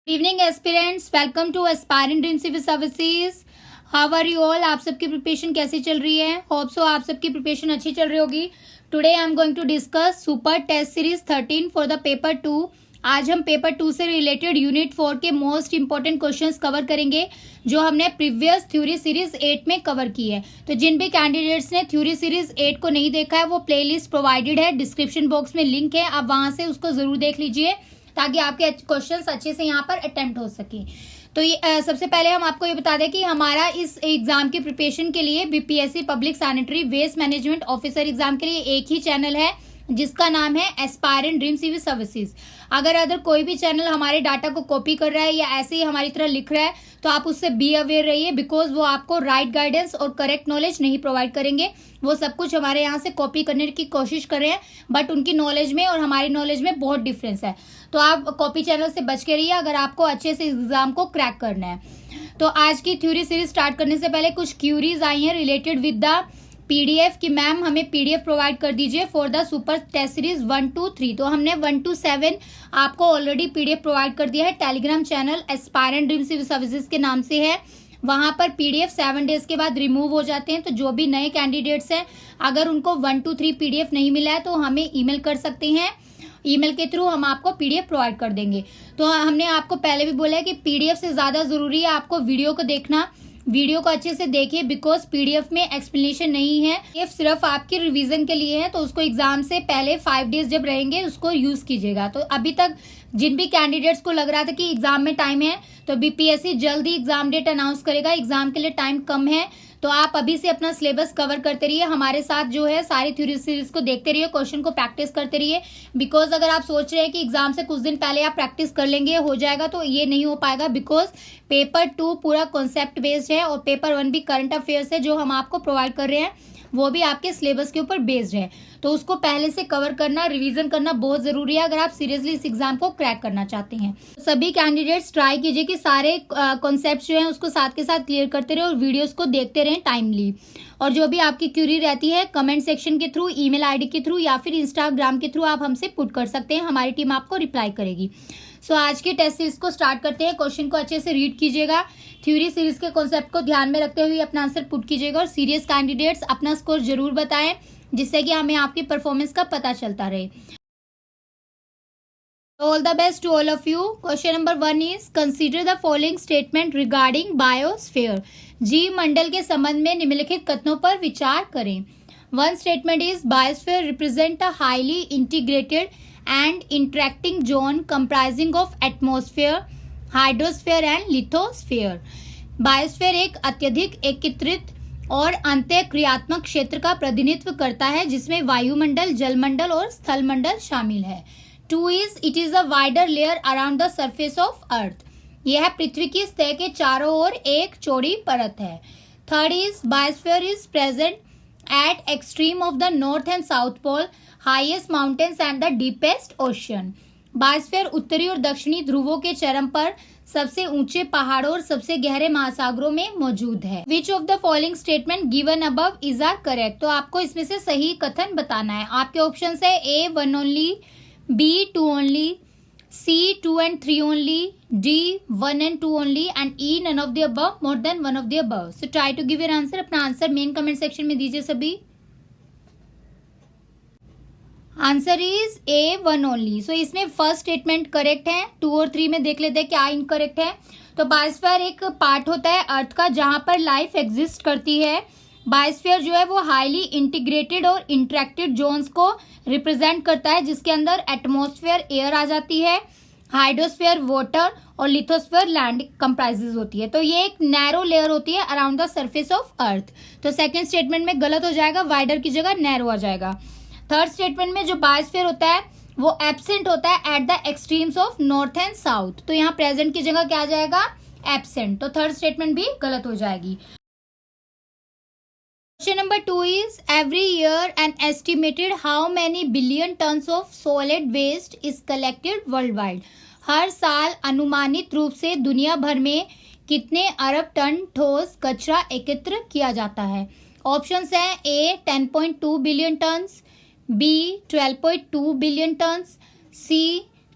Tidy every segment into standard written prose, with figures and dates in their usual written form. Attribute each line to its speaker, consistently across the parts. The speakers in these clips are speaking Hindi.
Speaker 1: Evening aspirants, welcome to aspirant dream civil services. How are you all? आप सबकी प्रिपरेशन कैसी चल रही है? होप सो आप सबकी प्रिपरेशन अच्छी चल रही होगी। Today I am going to discuss super test series 13 for the paper 2। आज हम पेपर 2 से रिलेटेड यूनिट 4 के मोस्ट इंपॉर्टेंट क्वेश्चंस कवर करेंगे जो हमने प्रीवियस थ्योरी सीरीज 8 में कवर की है। तो जिन भी कैंडिडेट्स ने थ्योरी सीरीज 8 को नहीं देखा है वो प्लेलिस्ट प्रोवाइडेड है, डिस्क्रिप्शन बॉक्स में लिंक है, आप वहां से उसको जरूर देख लीजिए ताकि आपके क्वेश्चंस अच्छे से यहाँ पर अटेम्प्ट हो सके। तो ये सबसे पहले हम आपको ये बता दें कि हमारा इस एग्जाम की प्रिपरेशन के लिए BPSC public sanitary waste management officer exam के लिए एक ही चैनल है जिसका नाम है एस्पायरेंट ड्रीम सिविल सर्विसेज। अगर कोई भी चैनल हमारे डाटा को कॉपी कर रहा है या ऐसे ही हमारी तरह लिख रहा है तो आप उससे बी अवेयर रहिए, बिकॉज वो आपको राइट गाइडेंस और करेक्ट नॉलेज नहीं प्रोवाइड करेंगे। वो सब कुछ हमारे यहाँ से कॉपी करने की कोशिश कर रहे हैं बट उनकी नॉलेज में और हमारी नॉलेज में बहुत डिफरेंस है। तो आप कॉपी चैनल से बच के रहिए अगर आपको अच्छे से एग्जाम को क्रैक करना है। तो आज की थ्योरी सीरीज स्टार्ट करने से पहले कुछ क्यूरीज आई हैं रिलेटेड विद द पीडीएफ कि मैम हमें पीडीएफ प्रोवाइड कर दीजिए for the super test series 1 to 3। तो हमने 1 to 7 आपको ऑलरेडी पीडीएफ प्रोवाइड कर दिया है। Telegram channel aspirant dream civil services के नाम से है, वहां पर पीडीएफ 7 डेज के बाद रिमूव हो जाते हैं। तो जो भी नए कैंडिडेट्स हैं अगर उनको 1 to 3 पीडीएफ नहीं मिला है तो हमें ईमेल कर सकते हैं, ईमेल के थ्रू हम आपको पीडीएफ प्रोवाइड कर देंगे। तो हमने आपको पहले भी बोला है कि पीडीएफ से ज्यादा जरूरी है आपको वीडियो को देखना। वीडियो को अच्छे से देखिए बिकॉज पीडीएफ में एक्सप्लेनेशन नहीं है, ये सिर्फ आपकी रिवीजन के लिए है। तो उसको एग्जाम से पहले 5 डेज जब रहेंगे उसको यूज कीजिएगा। तो अभी तक जिन भी कैंडिडेट्स को लग रहा था कि एग्जाम में टाइम है तो बीपीएससी जल्दी एग्जाम डेट अनाउंस करेगा, एग्जाम के लिए टाइम कम है। तो आप अभी से अपना सिलेबस कवर करते रहिए, हमारे साथ जो है सारी थ्योरी सीरीज को देखते रहिए, क्वेश्चन को प्रैक्टिस करते रहिए। बिकॉज अगर आप सोच रहे हैं कि एग्जाम से कुछ दिन पहले आप प्रैक्टिस कर लेंगे हो जाएगा तो ये नहीं हो पाएगा, बिकॉज पेपर 2 पूरा कॉन्सेप्ट बेस्ड है और पेपर 1 भी करंट अफेयर्स है जो हम आपको प्रोवाइड कर रहे हैं, वो भी आपके सिलेबस के ऊपर बेस्ड है। तो उसको पहले से कवर करना, रिवीजन करना बहुत जरूरी है अगर आप सीरियसली इस एग्जाम को क्रैक करना चाहते हैं। सभी कैंडिडेट्स ट्राई कीजिए कि सारे कॉन्सेप्ट जो हैं उसको साथ के साथ क्लियर करते रहे और वीडियोस को देखते रहें टाइमली। और जो भी आपकी क्यूरी रहती है कमेंट सेक्शन के थ्रू, ईमेल आईडी के थ्रू या फिर इंस्टाग्राम के थ्रू आप हमसे पुट कर सकते हैं, हमारी टीम आपको रिप्लाई करेगी। सो आज के टेस्ट सीरीज को स्टार्ट करते हैं। क्वेश्चन को अच्छे से रीड कीजिएगा, थ्योरी सीरीज के कॉन्सेप्ट को ध्यान में रखते हुए अपना आंसर पुट कीजिएगा और सीरियस कैंडिडेट्स अपना स्कोर जरूर बताएं जिससे कि हमें आपकी परफॉर्मेंस का पता चलता रहे। All the best to all of you. Question number 1 is consider the following statement regarding biosphere. जीव मंडल के संबंध में निम्नलिखित कथनों पर विचार करें। One statement is biosphere represent a highly integrated and interacting zone comprising of atmosphere, hydrosphere and lithosphere। Biosphere एक अत्यधिक एकीकृत और अंतःक्रियात्मक क्षेत्र का प्रतिनिधित्व करता है जिसमें वायुमंडल, जलमंडल और स्थलमंडल शामिल है। 2 is it is a wider layer around the surface of earth. यह पृथ्वी की सतह के चारों ओर एक चौड़ी परत है। 3rd is biosphere is present at extreme of the north and south pole, highest mountains and the deepest ocean। Biosphere उत्तरी और दक्षिणी ध्रुवों के चरम पर, सबसे ऊंचे पहाड़ों और सबसे गहरे महासागरों में मौजूद है। Which of the following statement given above is are correct? तो आपको इसमें से सही कथन बताना है। आपके ऑप्शन है A 1 only, B 2 only, C 2 and 3 only, D 1 and 2 only and E none of the above, more than one of the above। So try to give your answer। अपना आंसर मेन कमेंट सेक्शन में दीजिए सभी। Answer is A 1 only। सो इसमें फर्स्ट स्टेटमेंट करेक्ट है, 2 और 3 में देख लेते हैं क्या इनकरेक्ट है। तो बायोस्फीयर एक पार्ट होता है अर्थ का जहां पर लाइफ एग्जिस्ट करती है। बायोस्फीयर जो है वो हाईली इंटीग्रेटेड और इंटरेक्टेड जोन्स को रिप्रेजेंट करता है जिसके अंदर एटमॉस्फेयर एयर आ जाती है, हाइड्रोस्फीयर वाटर और लिथोस्फीयर लैंड कंप्राइजेज होती है। तो ये एक नैरो लेयर होती है around the surface of earth. तो सेकंड स्टेटमेंट में गलत हो जाएगा, वाइडर की जगह नैरो आ जाएगा। थर्ड स्टेटमेंट में जो बायोस्फीयर होता है वो एब्सेंट होता है at the extremes of north and south. तो यहाँ प्रेजेंट की जगह क्या आ जाएगा, एब्सेंट। तो थर्ड स्टेटमेंट भी गलत हो जाएगी। Question number 2 is every year an estimated how many billion tons of solid waste is collected worldwide। हर साल अनुमानित रूप से दुनिया भर में कितने अरब टन ठोस कचरा एकत्र किया जाता है। ऑप्शंस है A 10.2 billion turns, B 12.2 billion turns, C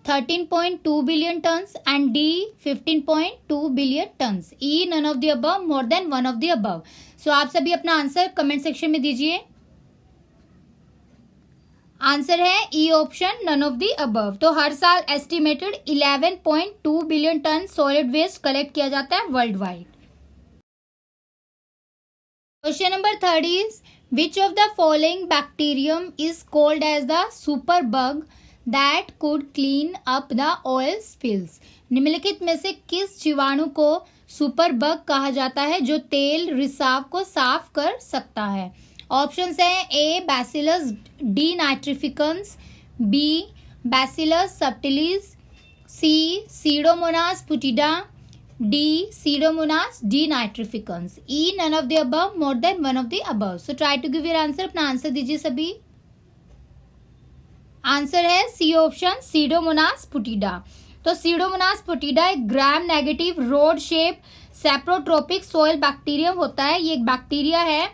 Speaker 1: 13.2 billion tons and D 15.2 billion tons. E none of the above, more than one of the above. So आप सभी अपना आंसर कमेंट सेक्शन में दीजिए. आंसर है E option, none of the above. तो हर साल एस्टिमेटेड 11.2 billion ton solid waste collect किया जाता है worldwide. Question number 3 is which of the following bacterium is called as the super bug that could clean up the oil spills. निम्नलिखित में से किस जीवाणु को सुपर बग कहा जाता है जो तेल रिसाव को साफ कर सकता है. ऑप्शंस हैं A bacillus denitrificans, B bacillus subtilis, C pseudomonas putida, D pseudomonas denitrificans. E none of the above, more than one of the above. So try to give your answer. अपना आंसर दीजिए सभी. आंसर है सी ऑप्शन, सीडोमोनास पुटिडा. तो सीडोमोनास पुटिडा एक gram negative rod shape saprotrophic soil bacterium होता है. ये एक बैक्टीरिया है,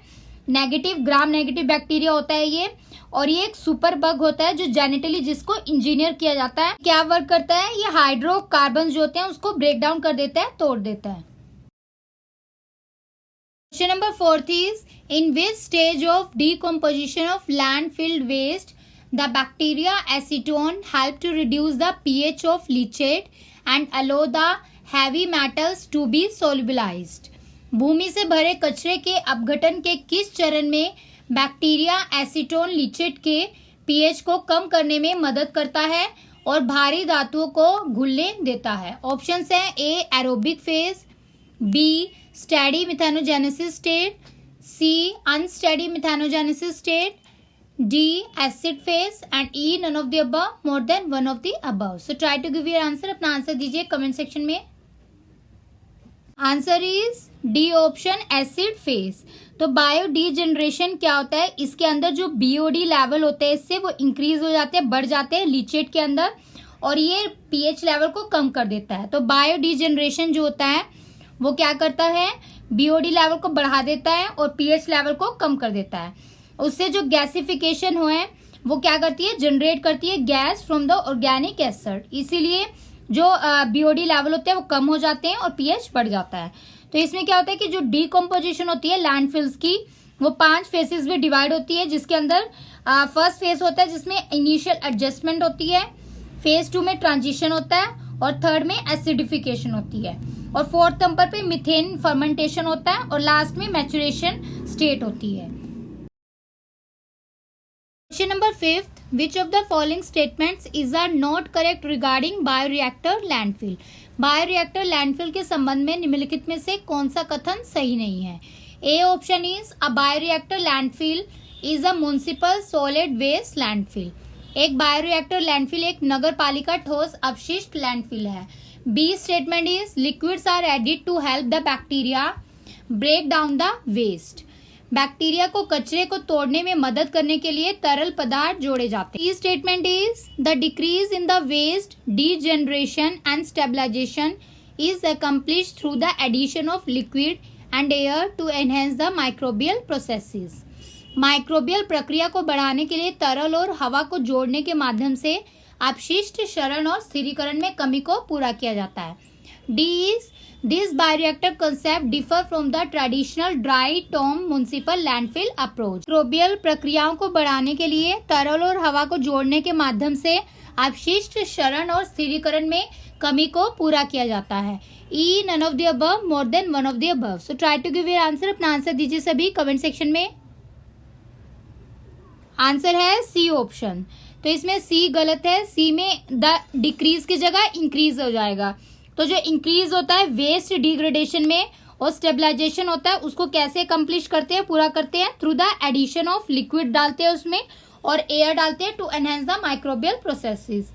Speaker 1: नेगेटिव ग्राम नेगेटिव बैक्टीरिया होता है ये. और ये एक सुपर बग होता है जो जेनेटिकली जिसको इंजीनियर किया जाता है. क्या वर्क करता है? ये हाइड्रोकार्बन जो होते हैं उसको ब्रेक डाउन कर देता है, तोड़ देता है. Question number 4 is in which stage of decomposition of landfilled waste the bacteria acetone help to reduce the pH of leachate and allow the heavy metals to be solubilized. भूमि से भरे कचरे के अपघटन के किस चरण में बैक्टीरिया एसीटोन लीचेट के पीएच को कम करने में मदद करता है और भारी धातुओं को घुलने देता है. ऑप्शंस हैं A aerobic phase, B steady methanogenesis state, C unsteady methanogenesis state, D acid phase and E none of the above, more than one of the above. So try to give your answer. अपना आंसर दीजिए कमेंट सेक्शन में. Answer is D option, acid phase. तो बायो डीजेनरेशन क्या होता है? इसके अंदर जो बीओडी लेवल होते हैं इससे वो इंक्रीज हो जाते हैं, बढ़ जाते हैं लीचेट के अंदर और ये पीएच लेवल को कम कर देता है. तो बायो डीजेनरेशन जो होता है वो क्या करता है? बीओडी लेवल को बढ़ा देता है और पीएच लेवल को कम कर देता है. उससे जो गैसिफिकेशन हो है वो क्या करती है? जनरेट करती है gas from the organic acid. इसीलिए जो बीओडी लेवल होते हैं वो कम हो जाते हैं और पीएच बढ़ जाता है. तो इसमें क्या होता है कि जो डीकम्पोजिशन होती है लैंडफिल्स की वो 5 फेसेस में डिवाइड होती है. जिसके अंदर फर्स्ट फेज होता है जिसमें इनिशियल एडजस्टमेंट होती है, फेज 2 में ट्रांजिशन होता है और थर्ड में एसिडिफिकेशन होती है और फोर्थ नंबर पे मिथेन फर्मेंटेशन होता है और लास्ट में मैचुरेशन स्टेट होती है. Question number 5. Which of the following statements is not correct regarding bioreactor landfill? Bioreactor landfill के संबंध में निम्नलिखित में से कौन सा कथन सही नहीं है? A option is a bioreactor landfill is a municipal solid waste landfill. एक बायोरिएक्टर लैंडफिल एक नगर पालिका ठोस अपशिष्ट लैंडफिल है. B statement is liquids are added to help the bacteria break down the waste. Bacteria को कचरे को तोड़ने में मदद करने के लिए तरल पदार्थ जोड़े जाते हैं. Statement is the decrease in the waste degeneration and stabilization is accomplish through the addition of liquid and air to enhance the microbial processes. Microbial प्रक्रिया को बढ़ाने के लिए तरल और हवा को जोड़ने के माध्यम से अपशिष्ट क्षरण और स्थिरीकरण में कमी को पूरा किया जाता है. D is This bioreactor concept differ from the traditional dry tomb municipal landfill approach. Microbial प्रक्रियाओं को बढ़ाने के लिए तरल और हवा को जोड़ने के माध्यम से अपशिष्ट क्षरण और स्थिरीकरण में कमी को पूरा किया जाता है. E none of the above, more than one of the above. So try to give your answer. अपना आंसर दीजिए सभी कमेंट सेक्शन में. आंसर है सी ऑप्शन. तो इसमें सी गलत है. सी में द डिक्रीज की जगह इंक्रीज हो जाएगा. तो जो इंक्रीज होता है वेस्ट डिग्रेडेशन में और स्टेबलाइजेशन होता है उसको कैसे अकम्प्लिश करते हैं, पूरा करते हैं? Through the addition of liquid डालते हैं उसमें और एयर डालते हैं to enhance the microbial processes.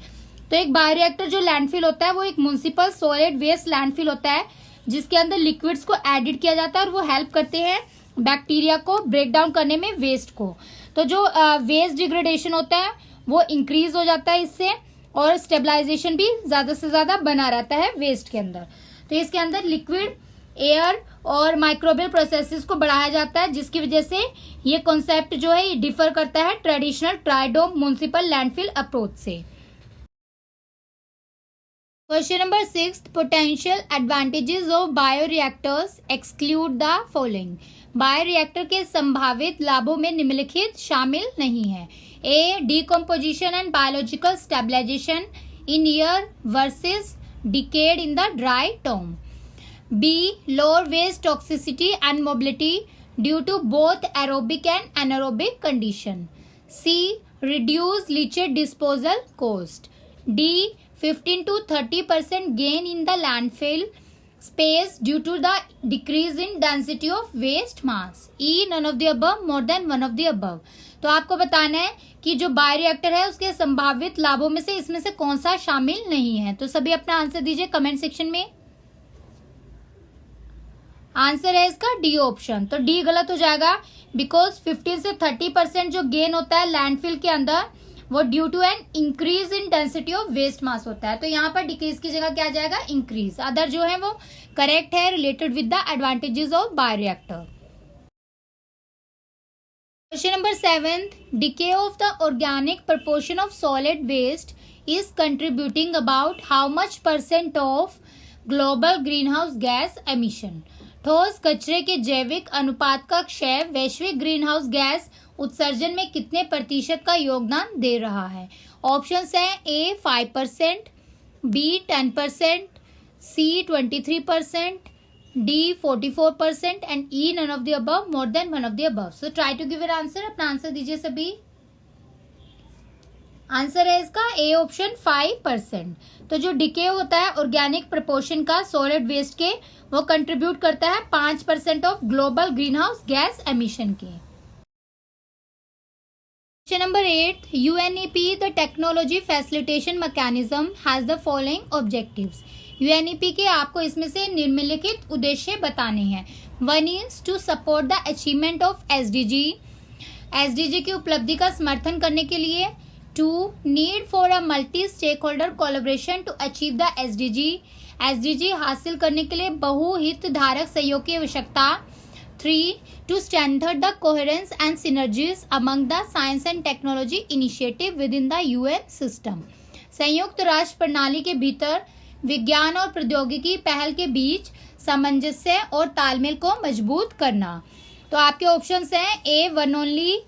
Speaker 1: तो एक बायोरिएक्टर जो लैंडफिल होता है वो एक म्युनिसिपल सॉलिड वेस्ट लैंडफिल होता है जिसके अंदर लिक्विड्स को एडिड किया जाता है और वो हेल्प करते हैं बैक्टीरिया को ब्रेक डाउन करने में वेस्ट को. तो जो वेस्ट डिग्रेडेशन होता है वो इंक्रीज हो जाता है इससे और स्टेबलाइजेशन भी ज्यादा से ज्यादा बना रहता है वेस्ट के अंदर. तो इसके अंदर लिक्विड, एयर और माइक्रोबियल प्रोसेसेस को बढ़ाया जाता है जिसकी वजह से ये कॉन्सेप्ट जो है ये डिफर करता है traditional dry tomb municipal landfill approach से. Question number 6, potential advantages of bioreactors exclude the following. Bioreactor के संभावित लाभों में निम्नलिखित शामिल नहीं है। A, decomposition and biological stabilization in air versus decade in the dry tomb. B, lower waste toxicity and mobility due to both aerobic and anaerobic condition. C, reduce leachate disposal cost. D, 15 to 30% gain in the landfill space due to the decrease in density of waste mass. E, none of the above, more than one of the above. तो आपको बताना है कि जो बायोरिएक्टर है उसके संभावित लाभों में से इसमें से कौन सा शामिल नहीं है। तो सभी अपना आंसर दीजिए कमेंट सेक्शन में। आंसर है इसका डी ऑप्शन। तो डी गलत हो जाएगा, बिकॉज 15 से 30% जो गेन होता है लैंडफिल के अंदर वो due to an increase in density of waste mass होता है। तो यहाँ पर डिक्रीज की जगह क्या आ जाएगा, इंक्रीज। अदर जो है वो करेक्ट है, related with the advantages of bioreactor. Question number 7, decay of the organic proportion of solid waste is contributing about how much % of global greenhouse gas emission. ठोस कचरे के जैविक अनुपात का क्षय वैश्विक ग्रीन हाउस गैस उत्सर्जन में कितने प्रतिशत का योगदान दे रहा है। ऑप्शंस हैं A 5%, B 10%, C 23%, D 44% and E none of the above, more than one of the above. So try to give an answer. अपना आंसर दीजिए सभी। आंसर है इसका ए ऑप्शन 5%। तो जो डिके होता है ऑर्गेनिक प्रपोर्शन का सॉलिड वेस्ट के, वो कंट्रीब्यूट करता है 5% of global greenhouse gas emission के। Question number 8, UNEP the technology facilitation mechanism has the following objectives. UNEP के आपको इसमें से निम्नलिखित उद्देश्य बताने हैं। 1 is to support the achievement of SDG, SDG की उपलब्धि का समर्थन करने के लिए। 2, need for a multi stakeholder collaboration to achieve the SDG, SDG हासिल करने के लिए बहुहित धारक सहयोग की आवश्यकता। 3, to strengthen the coherence and synergies among the science and technology initiative within the UN system, संयुक्त राष्ट्र प्रणाली के भीतर विज्ञान और प्रौद्योगिकी पहल के बीच सामंजस्य और तालमेल को मजबूत करना। तो आपके ऑप्शंस हैं A 1 only,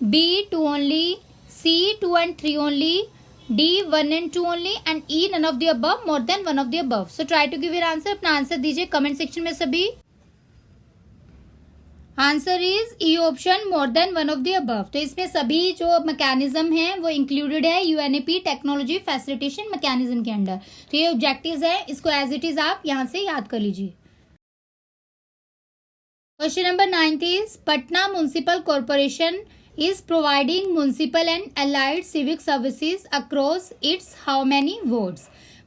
Speaker 1: B 2 only, C 2 and 3 only, D 1 and 2 only and E none of the above, more than one of the above. So try to give your answer. अपना आंसर दीजिए कमेंट सेक्शन में सभी। Answer is E option, more than one of the above. तो इसमें सभी जो मैकेनिज्म है वो इंक्लूडेड है यूएनईपी टेक्नोलॉजी फैसिलिटेशन मैकेनिज्म के अंडर। तो ये ऑब्जेक्टिव्स है, इसको एज इट इज आप यहाँ से याद कर लीजिए। Question number 9 is Patna municipal corporation is providing municipal and allied civic services across its how many wards?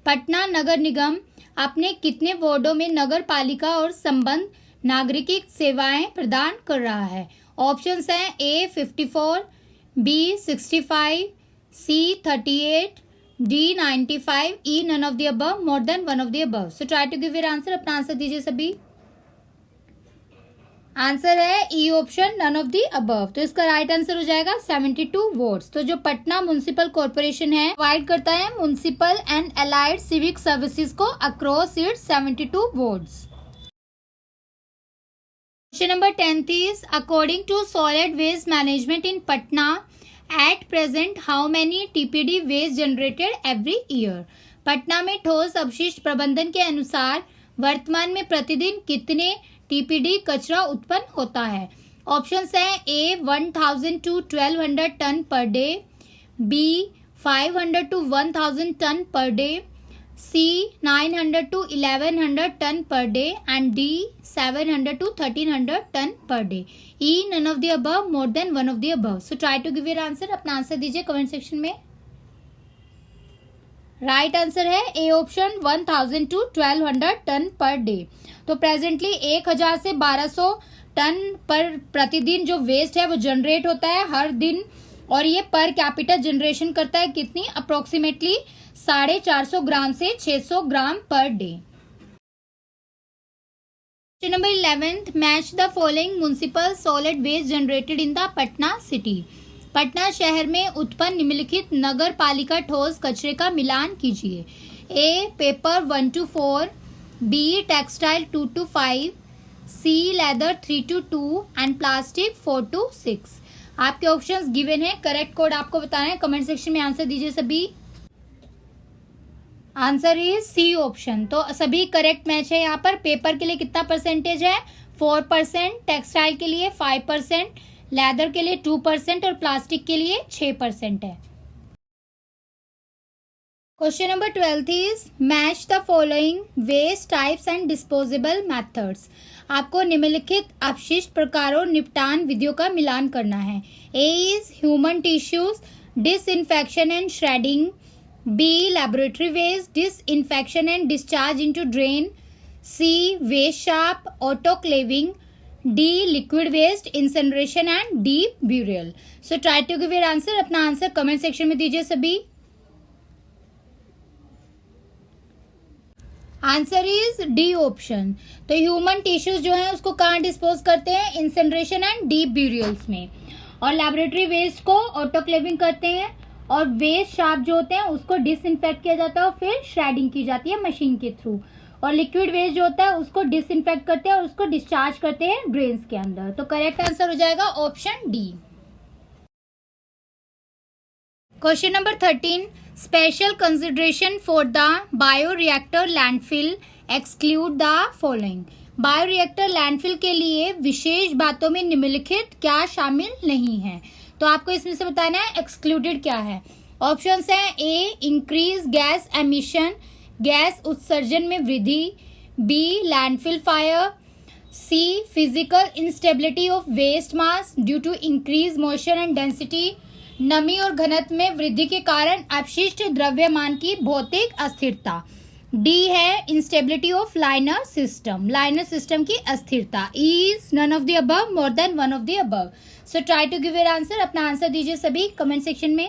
Speaker 1: Patna नगर निगम अपने कितने वार्डों में नगर पालिका और संबंध नागरिक सेवाएं प्रदान कर रहा है। ऑप्शंस हैं A 54, B 65, C 38, D 95, E none of the above, more than one of the above. So try to give your answer. अपना आंसर दीजिए सभी। आंसर है E option, none of the above. तो इसका राइट आंसर हो जाएगा 72 वार्ड्स। तो जो पटना म्युनिसिपल कॉर्पोरेशन है प्रोवाइड करता है municipal and allied civic services को across its 72 wards. Question number 10 is according to solid waste management in Patna at present how many TPD waste generated every year. Patna में ठोस अपशिष्ट प्रबंधन के अनुसार वर्तमान में प्रतिदिन कितने टीपीडी कचरा उत्पन्न होता है। ऑप्शंस हैं A 1000 to 1200 ton per day, B 500 to 1000 ton per day, C 900 to 1100 ton per day and D 700 to 1300 ton per day. E none of the above, more than one of the above. So try to give your answer. अपना आंसर दीजिए कमेंट सेक्शन में। राइट आंसर है A option, 1000 to 1200 ton per day. तो प्रेजेंटली 1000 से 1200 टन पर प्रतिदिन जो वेस्ट है वो जनरेट होता है हर दिन, और ये पर कैपिटल जनरेशन करता है कितनी, अप्रोक्सीमेटली 450 ग्राम से 600 gram per day. Question number 11, match the following municipal solid waste generated in the Patna city. Patna शहर में उत्पन्न निम्नलिखित नगर पालिका ठोस कचरे का मिलान कीजिए। A paper 1 to 4, B textile 2 to 5, C leather 3 to 2 and plastic 4 to 6। आपके ऑप्शंस गिवन है, करेक्ट कोड आपको बताना है, कमेंट सेक्शन में आंसर दीजिए सभी। Answer is C option. तो सभी करेक्ट मैच है। यहाँ पर पेपर के लिए कितना परसेंटेज है? 4%, टेक्सटाइल के लिए 5%, लेदर के लिए 2% और प्लास्टिक के लिए 6% है। Question number 12 is match the following waste types and disposable methods. आपको निम्नलिखित अपशिष्ट प्रकारों निपटान विधियों का मिलान करना है। A is human tissues, disinfection and shredding. B laboratory waste, disinfection and discharge into drain. C waste sharp, autoclaving. D liquid waste, incineration and deep burial. So try to give your answer. अपना आंसर कमेंट सेक्शन में दीजिए सभी। Answer is D option. तो ह्यूमन टिश्यूज जो है उसको कहाँ डिस्पोज करते हैं? इंसिनरेशन एंड डीप ब्यूरियल्स में। और लैबोरेटरी वेस्ट को ऑटोक्लेविंग करते हैं। और वेस्ट शार्प जो होते हैं उसको डिसइंफेक्ट किया जाता है और फिर श्रेडिंग की जाती है मशीन के थ्रू। और लिक्विड वेस्ट जो होता है उसको डिसइंफेक्ट करते हैं और उसको डिस्चार्ज करते हैं ड्रेन्स के अंदर। तो करेक्ट आंसर हो जाएगा option D. Question number 13, special consideration for the bioreactor landfill exclude the following. Bioreactor landfill के लिए विशेष बातों में निम्नलिखित क्या शामिल नहीं है? तो आपको इसमें से बताना है एक्सक्लूडेड क्या है। ऑप्शंस हैं A increase gas emission, gas उत्सर्जन में वृद्धि। B landfill fire. C physical instability of waste mass due to increase moisture and density. नमी और घनत्व में वृद्धि के कारण अपशिष्ट द्रव्यमान की भौतिक अस्थिरता। डी है instability of liner system, liner system की अस्थिरता। Is none of the above, more than one of the above. So try to give your answer. अपना आंसर दीजिए सभी कमेंट सेक्शन में।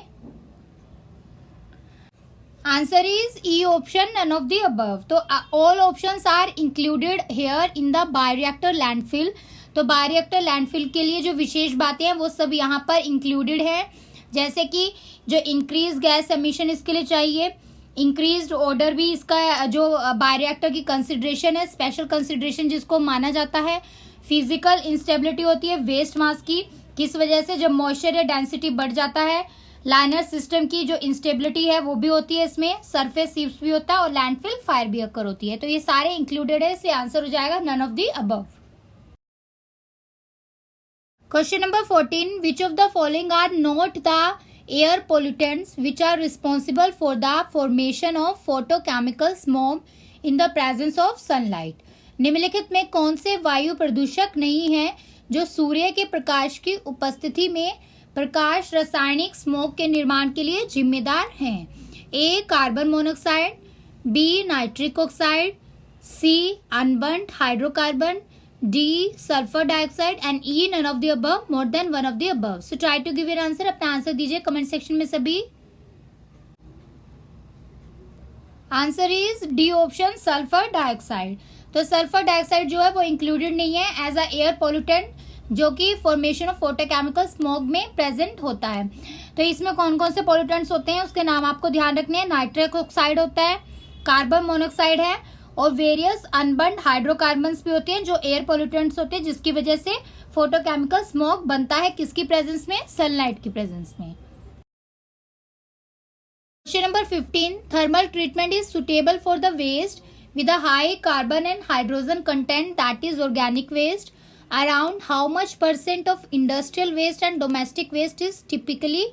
Speaker 1: Answer is E option, none of the above. तो all options are included here in the bioreactor landfill. तो बायोरिएक्टर लैंडफिल के लिए जो विशेष बातें हैं वो सब यहाँ पर इंक्लूडेड है। जैसे कि जो इंक्रीज गैस एमिशन इसके लिए चाहिए, इंक्रीज्ड ऑर्डर भी इसका जो बायोरिएक्टर की कंसिडरेशन है, स्पेशल कंसिडरेशन जिसको माना जाता है। फिजिकल इंस्टेबिलिटी होती है वेस्ट मास की, किस वजह से? जब मॉइस्चर या डेंसिटी बढ़ जाता है। लाइनर सिस्टम की जो इंस्टेबिलिटी है वो भी होती है इसमें। सरफेस सीप्स भी होता है और लैंडफिल फायर भी अकर होती है। तो ये सारे इंक्लूडेड है, इसलिए आंसर हो जाएगा none of the above. Question number 14, which of the following are not the air pollutants which are responsible for the formation of photochemical smog in the presence of sunlight? निम्नलिखित में कौन से वायु प्रदूषक नहीं है जो सूर्य के प्रकाश की उपस्थिति में प्रकाश रासायनिक स्मोक के निर्माण के लिए जिम्मेदार हैं? A carbon monoxide, B nitric oxide, C unburned hydrocarbon, D sulfur dioxide and E none of the above, more than one of the above. So try to give your answer. अपना आंसर दीजिए कमेंट सेक्शन में सभी। Answer is D option, sulphur dioxide. तो सल्फर डाइऑक्साइड जो है वो इंक्लूडेड नहीं है एज अ एयर पोल्यूटेंट, जो कि फॉर्मेशन ऑफ फोटोकेमिकल स्मोक में प्रेजेंट होता है। तो इसमें कौन कौन से पोल्यूटेंट्स होते हैं उसके नाम आपको ध्यान रखने हैं। नाइट्रिक ऑक्साइड होता है, कार्बन मोनोऑक्साइड है और वेरियस अनबर्न्ड हाइड्रोकार्बन्स भी होते हैं जो एयर पोल्यूटेंट्स होते हैं, जिसकी वजह से फोटोकेमिकल स्मोक बनता है। किसकी प्रेजेंस में? सनलाइट की प्रेजेंस में। Question number 15, thermal treatment is suitable for the waste with a high carbon and hydrogen content that is organic waste. Around how much % of industrial waste and domestic waste is typically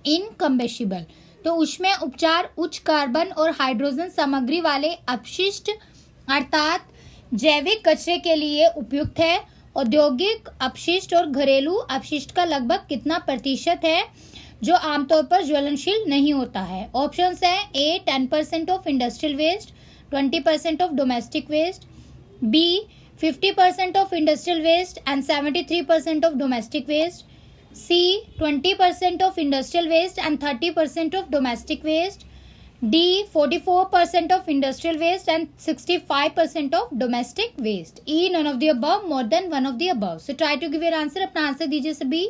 Speaker 1: incombustible. तो उसमें उपचार उच्च कार्बन और हाइड्रोजन सामग्री वाले अपशिष्ट अर्थात जैविक कचरे के लिए उपयुक्त है। औद्योगिक अपशिष्ट और घरेलू अपशिष्ट का लगभग कितना प्रतिशत है जो आमतौर पर ज्वलनशील नहीं होता है? ऑप्शंस है A 10% of industrial waste, 20% of domestic waste. B 50% of industrial waste and 73% of domestic waste. C 20% of industrial waste and 30% of domestic waste. D 44% of industrial waste and 65% of domestic waste. E none of the above, more than one of the above. So try to give your answer. अपना आंसर दीजिए सभी।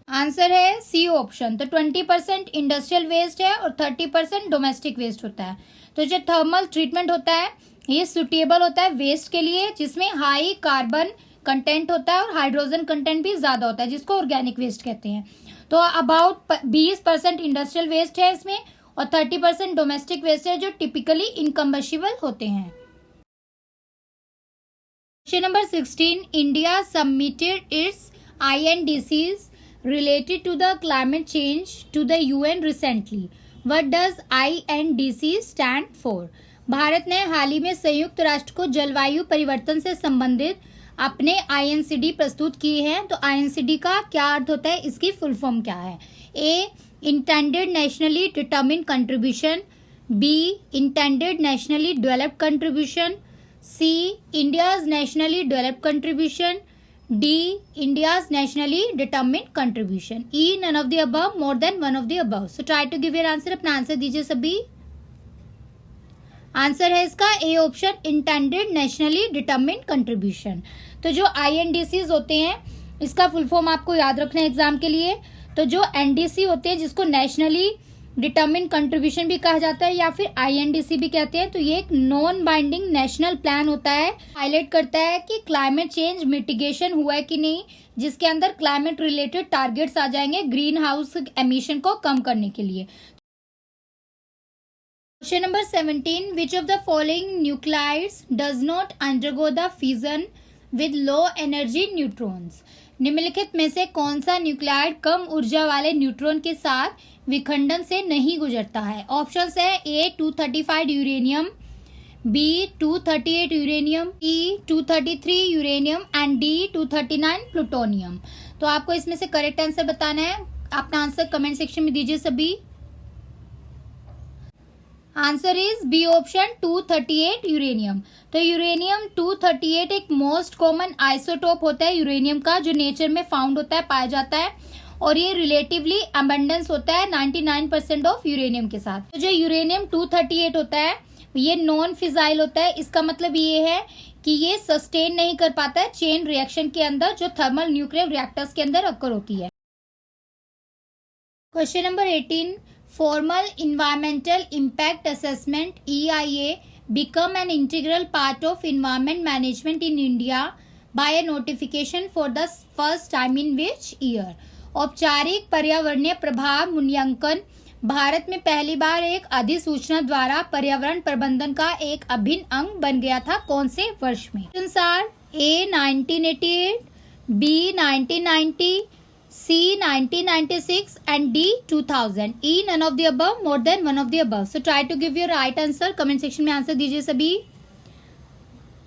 Speaker 1: आंसर है सी ऑप्शन। तो 20% इंडस्ट्रियल वेस्ट है और 30% डोमेस्टिक वेस्ट होता है। तो जो थर्मल ट्रीटमेंट होता है ये सुटेबल होता है वेस्ट के लिए जिसमें हाई कार्बन कंटेंट होता है और हाइड्रोजन कंटेंट भी ज्यादा होता है, जिसको ऑर्गेनिक वेस्ट कहते हैं। तो अबाउट 20% इंडस्ट्रियल वेस्ट है इसमें और 30% डोमेस्टिक वेस्ट है जो टिपिकली इनकम्बशिबल होते हैं। Question number 16, India submitted it's INDCs related to the climate change to the UN recently. What does INDC stand for? Bharat ने हाल ही में संयुक्त राष्ट्र को जलवायु परिवर्तन से संबंधित अपने INCD प्रस्तुत किए हैं। तो INCD का क्या अर्थ होता है, इसकी फुल फॉर्म क्या है? A, intended nationally determined contribution, B, intended nationally developed contribution, C, India's nationally developed contribution, D, India's nationally determined contribution. E, none of the above, more than one of the above. So try to give your answer. अपना आंसर दीजिए सभी। आंसर है इसका A option, intended nationally determined contribution. तो जो INDCs होते हैं इसका फुल फॉर्म आपको याद रखना है एग्जाम के लिए। तो जो NDC होते हैं जिसको नेशनली डिटर्मिन कंट्रीब्यूशन भी कहा जाता है या फिर INDC भी कहते हैं, तो ये एक नॉन बाइंडिंग नेशनल प्लान होता है। हाईलाइट करता है कि क्लाइमेट चेंज मिटिगेशन हुआ है कि नहीं, जिसके अंदर क्लाइमेट रिलेटेड टारगेट्स आ जाएंगे ग्रीन हाउस एमिशन को कम करने के लिए। Question number 17, which of the following nuclides does not undergo the fission with low energy neutrons? निम्नलिखित में से कौन सा न्यूक्लाइड कम ऊर्जा वाले न्यूट्रॉन के साथ विखंडन से नहीं गुजरता है? ऑप्शंस है A, 235 uranium, B, 238 uranium, E, 233 uranium and D, 239 plutonium. तो आपको इसमें से करेक्ट आंसर बताना है। अपना आंसर कमेंट सेक्शन में दीजिए सभी। Answer is B option, 238 uranium. तो यूरेनियम 238 एक मोस्ट कॉमन आइसोटोप होता है यूरेनियम का, जो नेचर में फाउंड होता है, पाया जाता है, और ये रिलेटिवली अबंडेंस होता है 99% ऑफ यूरेनियम के साथ। तो जो यूरेनियम 238 होता है ये नॉन फिजाइल होता है। इसका मतलब ये है कि ये सस्टेन नहीं कर पाता है चेन रिएक्शन के अंदर जो थर्मल न्यूक्लियर रिएक्टर्स के अंदर अक्कर होती है। Question number 18, formal environmental impact assessment EIA become an integral part of environment management in India by a notification for the first time in which year? औपचारिक पर्यावरणीय प्रभाव मूल्यांकन भारत में पहली बार एक अधिसूचना द्वारा पर्यावरण प्रबंधन का एक अभिन्न अंग बन गया था। कौन से वर्ष में? अनुसार A 1988, B 1990, C 1996 and D 2000। E none of the above, more than one of the above. So try to give your right answer. Comment section में आंसर दीजिए सभी।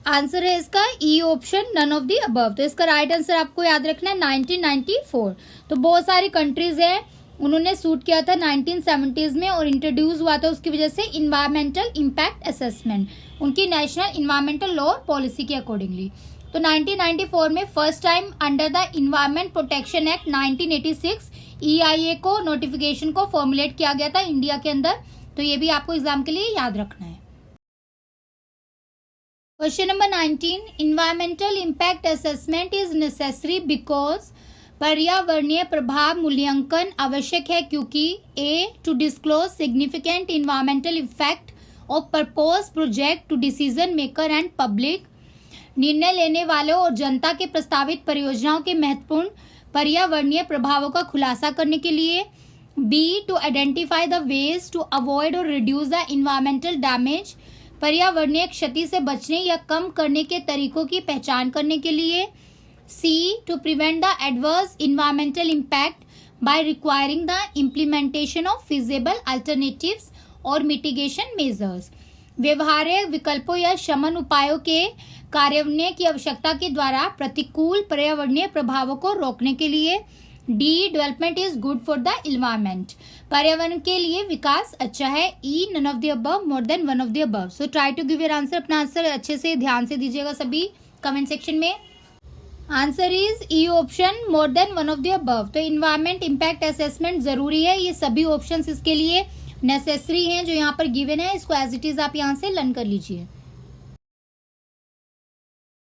Speaker 1: आंसर है इसका E option, none of the above. तो इसका राइट आंसर आपको याद रखना है 1994। तो बहुत सारी कंट्रीज हैं उन्होंने सूट किया था 1970s में और इंट्रोड्यूस हुआ था उसकी वजह से इन्वायरमेंटल इम्पैक्ट असेसमेंट उनकी नेशनल इन्वायरमेंटल लॉ पॉलिसी के अकॉर्डिंगली। तो 1994 में first time under the environment protection act 1986 EIA को नोटिफिकेशन को फॉर्मुलेट किया गया था इंडिया के अंदर। तो ये भी आपको एग्जाम के लिए याद रखना है। Question number 19, environmental impact assessment is necessary because पर्यावरणीय प्रभाव मूल्यांकन आवश्यक है क्योंकि A, to disclose significant environmental effect of propose project to decision maker and public, निर्णय लेने वालों और जनता के प्रस्तावित परियोजनाओं के महत्वपूर्ण पर्यावरणीय प्रभावों का खुलासा करने के लिए, B, to identify the ways to avoid और रिड्यूस द इन्वायरमेंटल डैमेज, पर्यावरणीय क्षति से बचने या कम करने के तरीकों की पहचान करने के लिए, C, to prevent the adverse environmental impact by requiring the implementation of feasible alternatives और मिटिगेशन मेजर्स, व्यवहार्य विकल्पों या शमन उपायों के कार्यान्वयन की आवश्यकता के द्वारा प्रतिकूल पर्यावरणीय प्रभावों को रोकने के लिए, D, development is good for the environment, पर्यावरण के लिए विकास अच्छा है, E, none of the above, more than one of the above. So try to give your answer. अपना आंसर अच्छे से ध्यान से दीजिएगा सभी कमेंट सेक्शन में। Answer is E option, more than one of the above. तो इन्वायरमेंट इम्पैक्ट असेसमेंट जरूरी है, ये सभी ऑप्शंस इसके लिए नेसेसरी हैं जो यहाँ पर गिवन है। इसको एज इट इज आप यहाँ से लर्न कर लीजिए।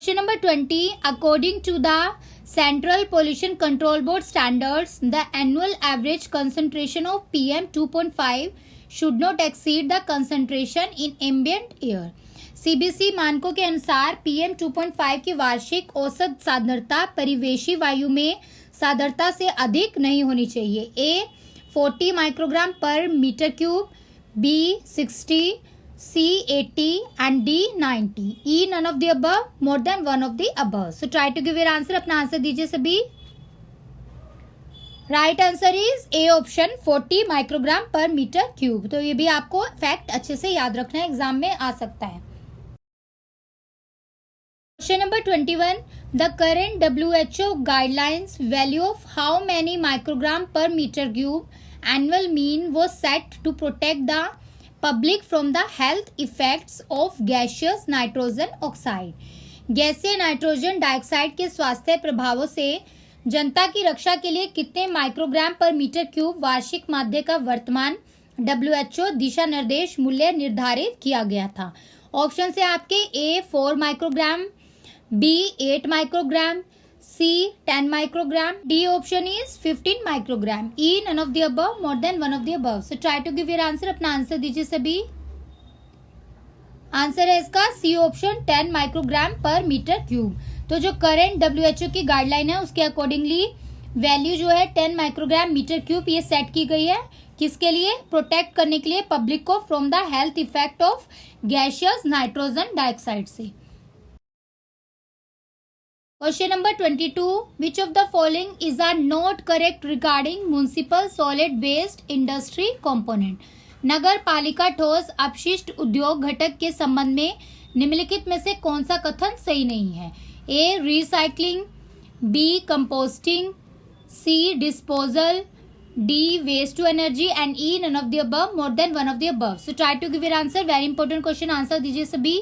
Speaker 1: Question number 20. According to the Central Pollution Control Board standards, the annual average concentration of PM 2.5 should not exceed the concentration in ambient air. CBC मानकों के अनुसार PM 2.5 की वार्षिक औसत सांद्रता परिवेशी वायु में सांद्रता से अधिक नहीं होनी चाहिए. A 40 microgram per meter cube, B 60, C 80 and D 90. E none of the above, more than one of the above. So try to give your answer. अपना आंसर दीजिए सभी. Right answer is A option 40 microgram per meter cube. तो ये भी आपको फैक्ट अच्छे से याद रखना है, एग्जाम में आ सकता है. Question number 21. The current WHO guidelines value of how many microgram per meter cube annual mean वो set to protect the public from the health effects of gaseous nitrogen oxide. गैसीय नाइट्रोजन डाइऑक्साइड के स्वास्थ्य प्रभावों से जनता की रक्षा के लिए कितने माइक्रोग्राम पर मीटर क्यूब वार्षिक माध्य का वर्तमान WHO दिशा निर्देश मूल्य निर्धारित किया गया था. ऑप्शन से आपके A 4 microgram, B 8 microgram, C 10 microgram, D option is 15 microgram. E none of the above, more than one of the above. So try to give your answer. अपना आंसर दीजिए सभी. आंसर है इसका C option 10 microgram per meter cube. तो जो करंट WHO की गाइडलाइन है उसके अकॉर्डिंगली वैल्यू जो है 10 माइक्रोग्राम मीटर क्यूब ये सेट की गई है. किसके लिए? प्रोटेक्ट करने के लिए पब्लिक को from the health effect of gaseous nitrogen dioxide से. Question number 22. Which of the following is are not correct regarding municipal solid waste industry component. नगर पालिका ठोस अपशिष्ट उद्योग घटक के संबंध में निम्नलिखित में से कौन सा कथन सही नहीं है? A recycling, B composting, C disposal, D waste to energy and E none of the above, more than one of the above. So try to give your answer. Very important question. Answer दीजिए सभी.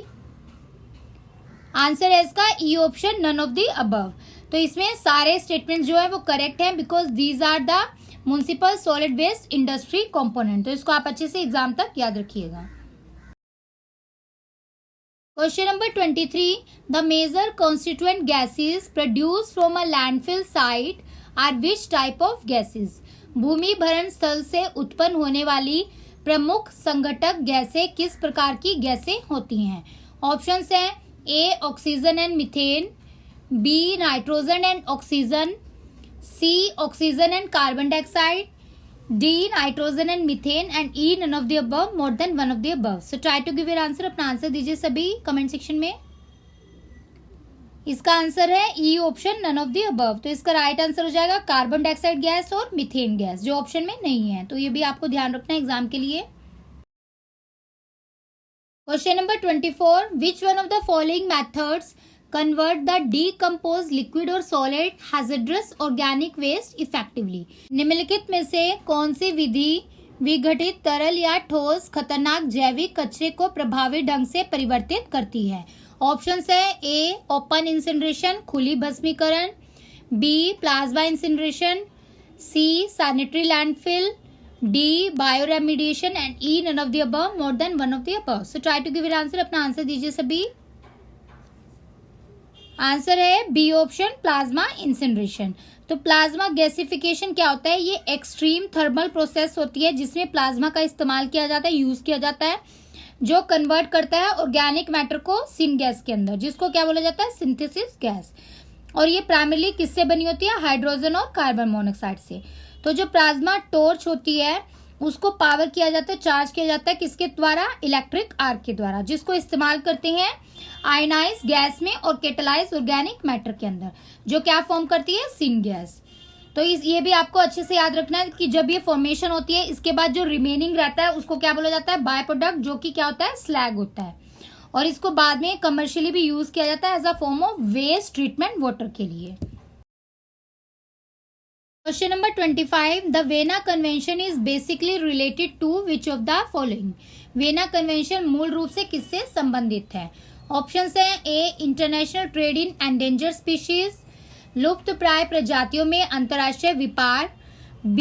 Speaker 1: आंसर है इसका E option none of the above. तो इसमें सारे स्टेटमेंट जो है वो करेक्ट हैं because these are the municipal solid waste industry component. तो इसको आप अच्छे से एग्जाम तक याद रखिएगा. Question number 23. The major constituent gases produce from a landfill site are which type of gases. भूमि भरण स्थल से उत्पन्न होने वाली प्रमुख संघटक गैसें किस प्रकार की गैसें होती हैं? ऑप्शन है A oxygen and methane, B nitrogen and oxygen, C oxygen and carbon dioxide, D nitrogen and methane and E none of the above, more than one of the above. So try to give your answer. अपना आंसर दीजिए सभी कमेंट सेक्शन में. इसका आंसर है E option none of the above. तो इसका राइट आंसर हो जाएगा कार्बन डाइऑक्साइड गैस और मीथेन गैस जो ऑप्शन में नहीं है. तो ये भी आपको ध्यान रखना है एग्जाम के लिए. Question number 24. Which one of the following methods convert the decompose liquid और solid hazardous organic waste effectively. निम्नलिखित में से कौन सी विधि विघटित तरल या ठोस खतरनाक जैविक कचरे को प्रभावी ढंग से परिवर्तित करती है? ऑप्शन है A ओपन इंसिनरेशन खुली भस्मीकरण, B plasma incineration, C sanitary landfill, D bioremediation and E none of the above, more than one of the above. So try to give your answer. अपना आंसर दीजिए सभी. आंसर है B ऑप्शन प्लाज्मा इंसिनरेशन. तो प्लाज्मा गैसिफिकेशन क्या होता है? ये एक्सट्रीम थर्मल प्रोसेस होती है जिसमें प्लाज्मा का इस्तेमाल किया जाता है, यूज किया जाता है, जो कन्वर्ट करता है ऑर्गेनिक मैटर को सिन गैस के अंदर, जिसको क्या बोला जाता है? Synthesis gas. और ये प्राइमरली किससे बनी होती है? हाइड्रोजन और कार्बन मोनोऑक्साइड से. तो जो प्लाज्मा टॉर्च होती है उसको पावर किया जाता है, चार्ज किया जाता है किसके द्वारा? इलेक्ट्रिक आर्क के द्वारा, जिसको इस्तेमाल करते हैं आयनाइज गैस में और कैटालाइज ऑर्गेनिक मैटर के अंदर, जो क्या फॉर्म करती है? Syn gas. तो ये भी आपको अच्छे से याद रखना है कि जब ये फॉर्मेशन होती है इसके बाद जो रिमेनिंग रहता है उसको क्या बोला जाता है? बाय प्रोडक्ट, जो कि क्या होता है? स्लैग होता है. और इसको बाद में कमर्शियली भी यूज किया जाता है as a form of waste treatment water के लिए. Question number 25. The Vienna convention is basically related to which of the following. Vienna convention मूल रूप से किससे संबंधित है? ऑप्शन है A international trade in endanger species, लुप्त प्राय प्रजातियों में अंतर्राष्ट्रीय व्यापार, B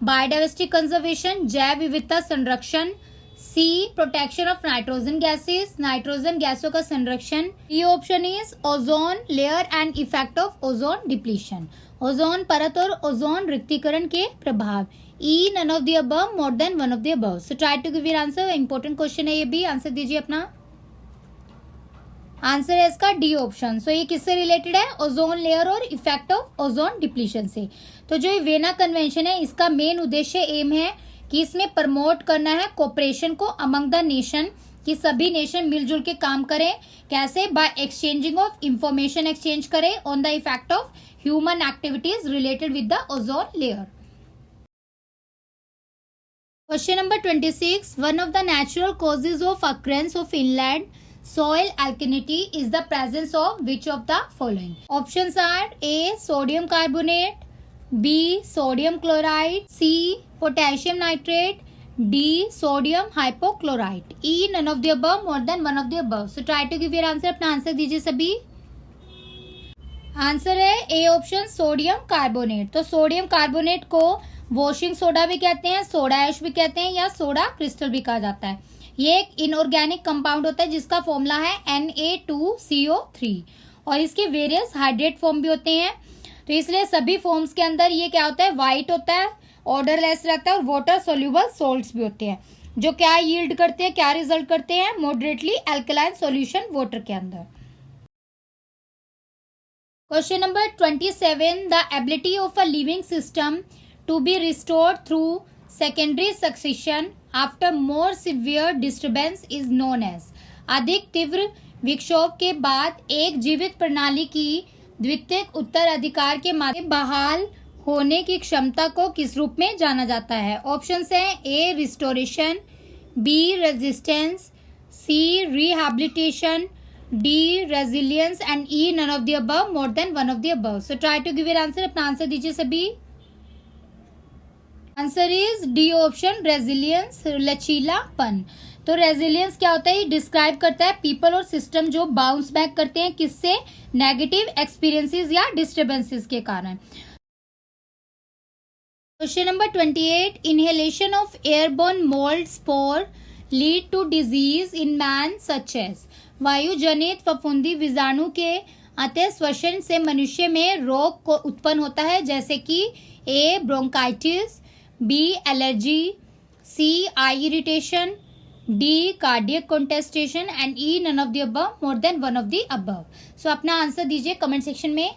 Speaker 1: बायोडाइवर्सिटी कंजर्वेशन जैव विविधता संरक्षण, C protection of nitrogen gases, nitrogen गैसों का संरक्षण। D option is ozone layer and effect of ozone depletion, ozone परत और ओजोन रिक्तीकरण के प्रभाव। E none of the above, more than one of the above. So try to give your answer, important question है ये भी, आंसर दीजिए अपना। आंसर है इसका डी ऑप्शन। सो ये किससे रिलेटेड है? ओजोन लेयर और इफेक्ट ऑफ ओजोन डिप्लीशन से। तो जो ये वेना कन्वेंशन है इसका मेन उद्देश्य एम है कि इसमें प्रमोट करना है कोऑपरेशन को अमंग द नेशन, कि सभी नेशन मिलजुल के काम करें। कैसे? By exchanging of information exchange करें on the effect of human activities related with the ozone layer. Question number 26, one of the natural causes of occurrence of inland soil alkalinity is the presence of which of the following? Options are A sodium carbonate, B sodium chloride, C potassium nitrate, D sodium hypochlorite. E none of the above, more than one of the above. So try to give your answer. अपना आंसर दीजिए सभी। आंसर है ए ऑप्शन सोडियम कार्बोनेट। तो सोडियम कार्बोनेट को वॉशिंग सोडा भी कहते हैं, सोडा ऐश भी कहते हैं, या सोडा क्रिस्टल भी कहा जाता है। ये एक इनऑर्गेनिक कंपाउंड होता है जिसका फॉर्मूला है Na2CO3 और इसके वेरियस हाइड्रेट फॉर्म भी होते हैं। तो इसलिए सभी फॉर्म्स के अंदर ये क्या होता है? वाइट होता है, ऑर्डरलेस रहता है और वाटर सोल्यूबल सोल्ट्स भी होते हैं, जो क्या यील्ड करते हैं, क्या रिजल्ट करते हैं? मॉडरेटली एल्कलाइन सॉल्यूशन वाटर के अंदर। Question number 27, the ability of a living system to be restored through secondary succession after more severe disturbance is known as. अधिक तीव्र विक्षोभ के बाद एक जीवित प्रणाली की द्वितीयक उत्तराधिकार के माध्यम बहाल होने की क्षमता को किस रूप में जाना जाता है? ऑप्शंस हैं A restoration, B resistance, C rehabilitation, D resilience and E none of the above, more than one of the above. So try to give your answer, अपना आंसर दीजिए सभी। Answer is D option resilience, लचीलापन। तो रेजिलियंस क्या होता है? ये डिस्क्राइब करता है पीपल और सिस्टम जो बाउंस बैक करते हैं, किससे? नेगेटिव एक्सपीरियंसेस या डिस्टर्बेंसेस के कारण। Question number 28, inhalation of airborne mold spore lead to disease in man such as. वायु जनित फफूंदी विजाणु के अतः श्वसन से मनुष्य में रोग को उत्पन्न होता है, जैसे कि A bronchitis, B allergy, C eye irritation, D cardiac contestation and E none of the above, more than one of the above. So अपना आंसर दीजिए कमेंट सेक्शन में।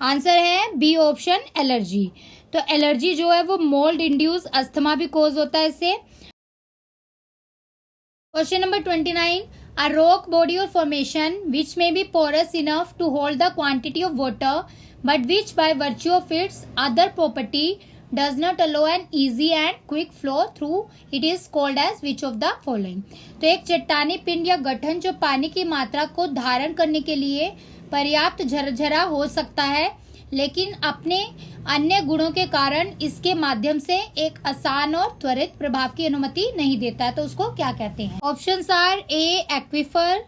Speaker 1: आंसर है बी ऑप्शन एलर्जी। तो एलर्जी जो है वो मोल्ड इंड्यूस अस्थमा भी कोज होता है इससे। Question number 29, a rock body or formation which may be porous enough to hold the quantity of water but which by virtue of its other property does not allow an easy and quick flow through it is called as which of the following। तो एक चट्टानी पिंड या गठन जो पानी की मात्रा को धारण करने के लिए पर्याप्त झरझरा हो सकता है, लेकिन अपने अन्य गुणों के कारण इसके माध्यम से एक आसान और त्वरित प्रभाव की अनुमति नहीं देता है, तो उसको क्या कहते हैं? Options are A aquifer,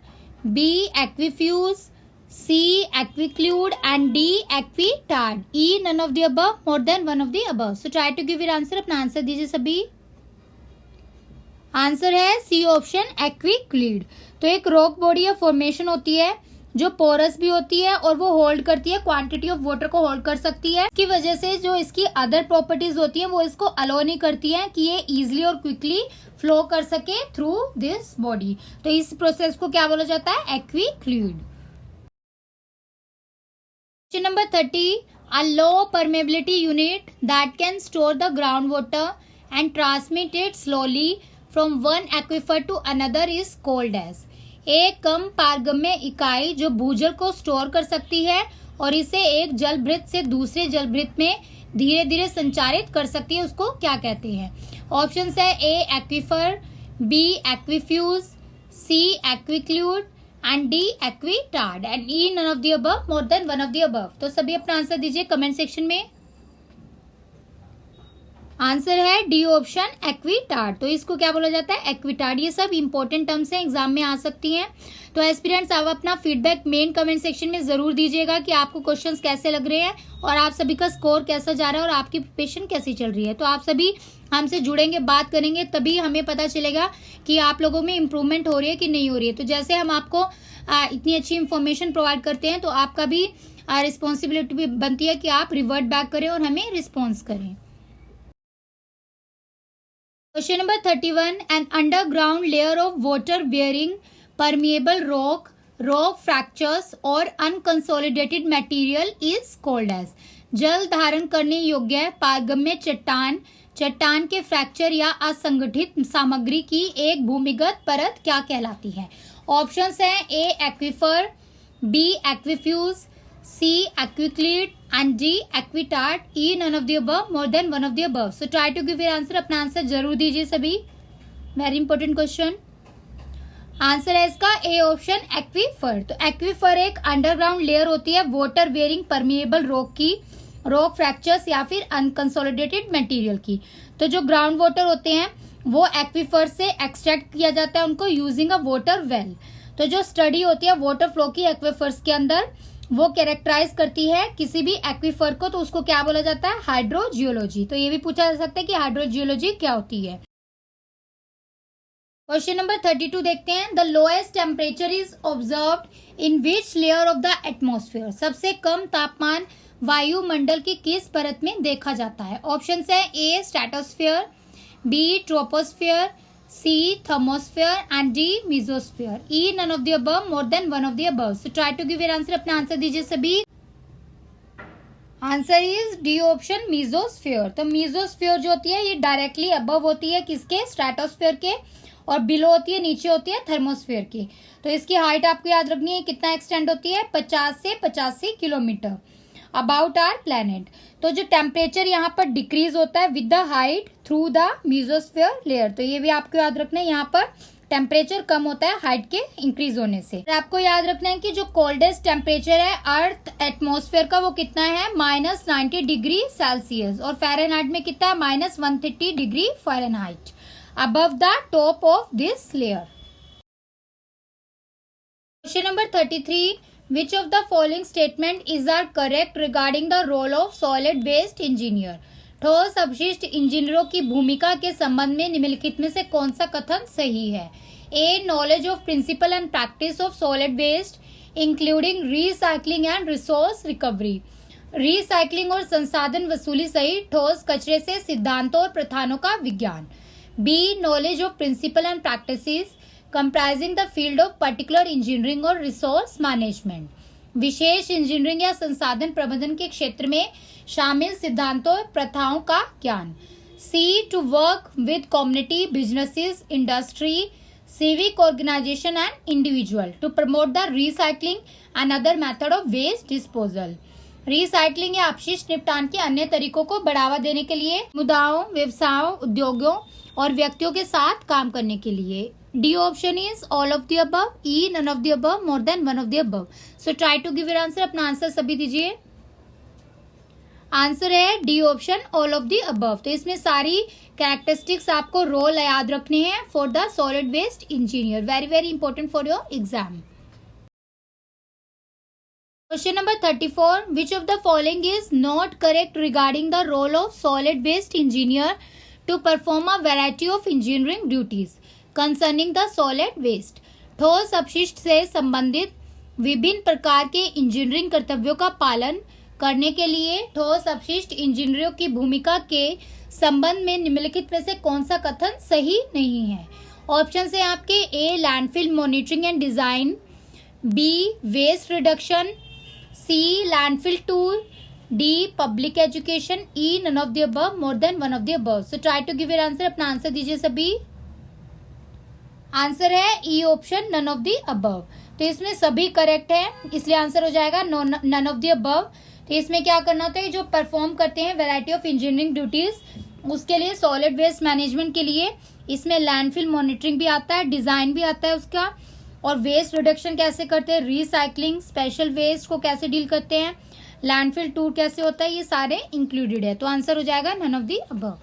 Speaker 1: B aquifuge, C aquiclude and D aquitard. E none of the above, more than one of the above. So try to give your answer, अपना आंसर दीजिए सभी। आंसर है सी ऑप्शन एक्विक्लूड। तो एक रॉक बॉडी या फॉर्मेशन होती है जो पोरस भी होती है और वो होल्ड करती है, क्वांटिटी ऑफ वाटर को होल्ड कर सकती है। इसकी वजह से जो इसकी अदर प्रॉपर्टीज होती है वो इसको अलो नहीं करती है कि ये इजिली और क्विकली फ्लो कर सके थ्रू दिस बॉडी। तो इस प्रोसेस को क्या बोला जाता है? Aquiclude. Question number 30, a low permeability unit that can store the ground water and transmit it slowly from one aquifer to another is called as. एक कम पारगम्य इकाई जो भूजल को स्टोर कर सकती है और इसे एक जलभृत से दूसरे जलभृत में धीरे धीरे संचारित कर सकती है, उसको क्या कहते हैं? ऑप्शंस है A aquifer, B aquifuge, C aquiclude and D aquitard and E none of the above, more than one of the above. तो सभी अपना आंसर दीजिए कमेंट सेक्शन में। आंसर है डी ऑप्शन एक्विटार्ड। तो इसको क्या बोला जाता है? एक्विटार्ड। ये सब इंपॉर्टेंट टर्म्स हैं, एग्जाम में आ सकती हैं। तो एस्पिरेंट्स, आप अपना फीडबैक मेन कमेंट सेक्शन में जरूर दीजिएगा कि आपको क्वेश्चंस कैसे लग रहे हैं और आप सभी का स्कोर कैसा जा रहा है और आपकी प्रिपरेशन कैसी चल रही है। तो आप सभी हमसे जुड़ेंगे, बात करेंगे, तभी हमें पता चलेगा कि आप लोगों में इम्प्रूवमेंट हो रही है कि नहीं हो रही है। तो जैसे हम आपको इतनी अच्छी इन्फॉर्मेशन प्रोवाइड करते हैं, तो आपका भी रिस्पॉन्सिबिलिटी भी बनती है कि आप रिवर्ट बैक करें और हमें रिस्पॉन्स करें। Question number 31. An underground layer of water bearing permeable rock fractures or unconsolidated material is called as. जल धारण करने योग्य पारगम्य चट्टान के फ्रैक्चर या असंगठित सामग्री की एक भूमिगत परत क्या कहलाती है? ऑप्शंस हैं A aquifer, B aquifuge, C aquiclid and D aquitard, E none of the above, more than one of the above. So try to give your answer. अपना आंसर जरूर दीजिए सभी। Very important question. आंसर है इसका ए ऑप्शन एक्विफर। तो एक्विफर एक अंडरग्राउंड लेयर होती है water wearing permeable rock fractures या फिर अनकंसोलिडेटेड मटेरियल की। तो जो ग्राउंड वाटर होते हैं वो एक्विफर से एक्सट्रैक्ट किया जाता है उनको यूजिंग अ वाटर वेल। तो जो स्टडी होती है वाटर फ्लो की एक्विफर्स के अंदर, वो कैरेक्टराइज करती है किसी भी एक्विफर को, तो उसको क्या बोला जाता है? हाइड्रोजियोलॉजी। तो ये भी पूछा जा सकता है कि हाइड्रोजियोलॉजी क्या होती है। क्वेश्चन नंबर 32 देखते हैं। The lowest temperature is observed in which layer of the atmosphere. सबसे कम तापमान वायुमंडल की किस परत में देखा जाता है? ऑप्शन है A stratosphere, B troposphere, C thermosphere and D mesosphere. E none of the above, more than one of the above. So try to give your answer. अपना आंसर दीजिए सभी। Answer is D option mesosphere। तो mesosphere जो होती है ये डायरेक्टली अबव होती है किसके? स्ट्रेटोस्फेयर के, और बिलो होती है, नीचे होती है थर्मोस्फेयर की। तो इसकी हाइट आपको याद रखनी है, कितना एक्सटेंड होती है? 50 से 85 किलोमीटर अबाउट आवर प्लेनेट। तो जो टेम्परेचर यहाँ पर डिक्रीज होता है with the height through the mesosphere layer. तो ये भी आपको याद रखना है, यहाँ पर टेम्परेचर कम होता है हाइट के इंक्रीज होने से। आपको याद रखना है कि जो कोल्डेस्ट टेम्परेचर है अर्थ एटमॉस्फेयर का वो कितना है? -90 डिग्री सेल्सियस, और फ़ारेनहाइट में कितना है? -130 degree Fahrenheit above the top of this layer. Question number 33. Which of the following statement is are correct regarding the role of solid waste engineer? ठोस अपशिष्ट इंजीनियरों की भूमिका के संबंध में निम्नलिखित में से कौन सा कथन सही है? A knowledge of principle and practice of solid waste including recycling and resource recovery. Recycling और संसाधन वसूली सहित ठोस कचरे से सिद्धांतों और प्रथाओं का विज्ञान। B knowledge of principle and practices comprising the field of particular engineering और रिसोर्स मैनेजमेंट। विशेष इंजीनियरिंग या संसाधन प्रबंधन के क्षेत्र में शामिल सिद्धांतों और प्रथाओं का ज्ञान। C to work with community businesses industry civic organization and individual to promote the recycling and other method of waste disposal. Recycling या अपशिष्ट निपटान के अन्य तरीकों को बढ़ावा देने के लिए समुदायों, व्यवसायों, उद्योगों और व्यक्तियों के साथ काम करने के लिए। D option is all of the above, E none of the above, more than one of the above. So try to give your answer. अपना आंसर सभी दीजिए। आंसर है D option all of the above. तो इसमें सारी कैरेक्टरिस्टिक्स आपको रोल याद रखने हैं for the solid waste engineer. Very very important for your exam. Question number 34. Which of the following is not correct regarding the role of solid waste engineer to perform a variety of engineering duties concerning the solid waste? ठोस अपशिष्ट से संबंधित विभिन्न प्रकार के इंजीनियरिंग कर्तव्यों का पालन करने के लिए ठोस अपशिष्ट इंजीनियरों की भूमिका के संबंध में निम्नलिखित में से कौन सा कथन सही नहीं है? ऑप्शन है आपके A landfill monitoring and design, B waste reduction, C landfill tool, D public education, E none of the above, more than one of the above. So try to give your answer. अपना आंसर दीजिए सभी। आंसर है E option none of the above. तो इसमें सभी करेक्ट है, इसलिए आंसर हो जाएगा नन ऑफ द अबव। तो इसमें क्या करना होता है, जो परफॉर्म करते हैं वैरायटी ऑफ इंजीनियरिंग ड्यूटीज, उसके लिए सॉलिड वेस्ट मैनेजमेंट के लिए इसमें लैंडफिल मॉनिटरिंग भी आता है, डिजाइन भी आता है उसका, और वेस्ट रिडक्शन कैसे करते हैं, रिसाइकलिंग, स्पेशल वेस्ट को कैसे डील करते हैं, लैंडफिल टूर कैसे होता है, ये सारे इंक्लूडेड है। तो आंसर हो जाएगा none of the above.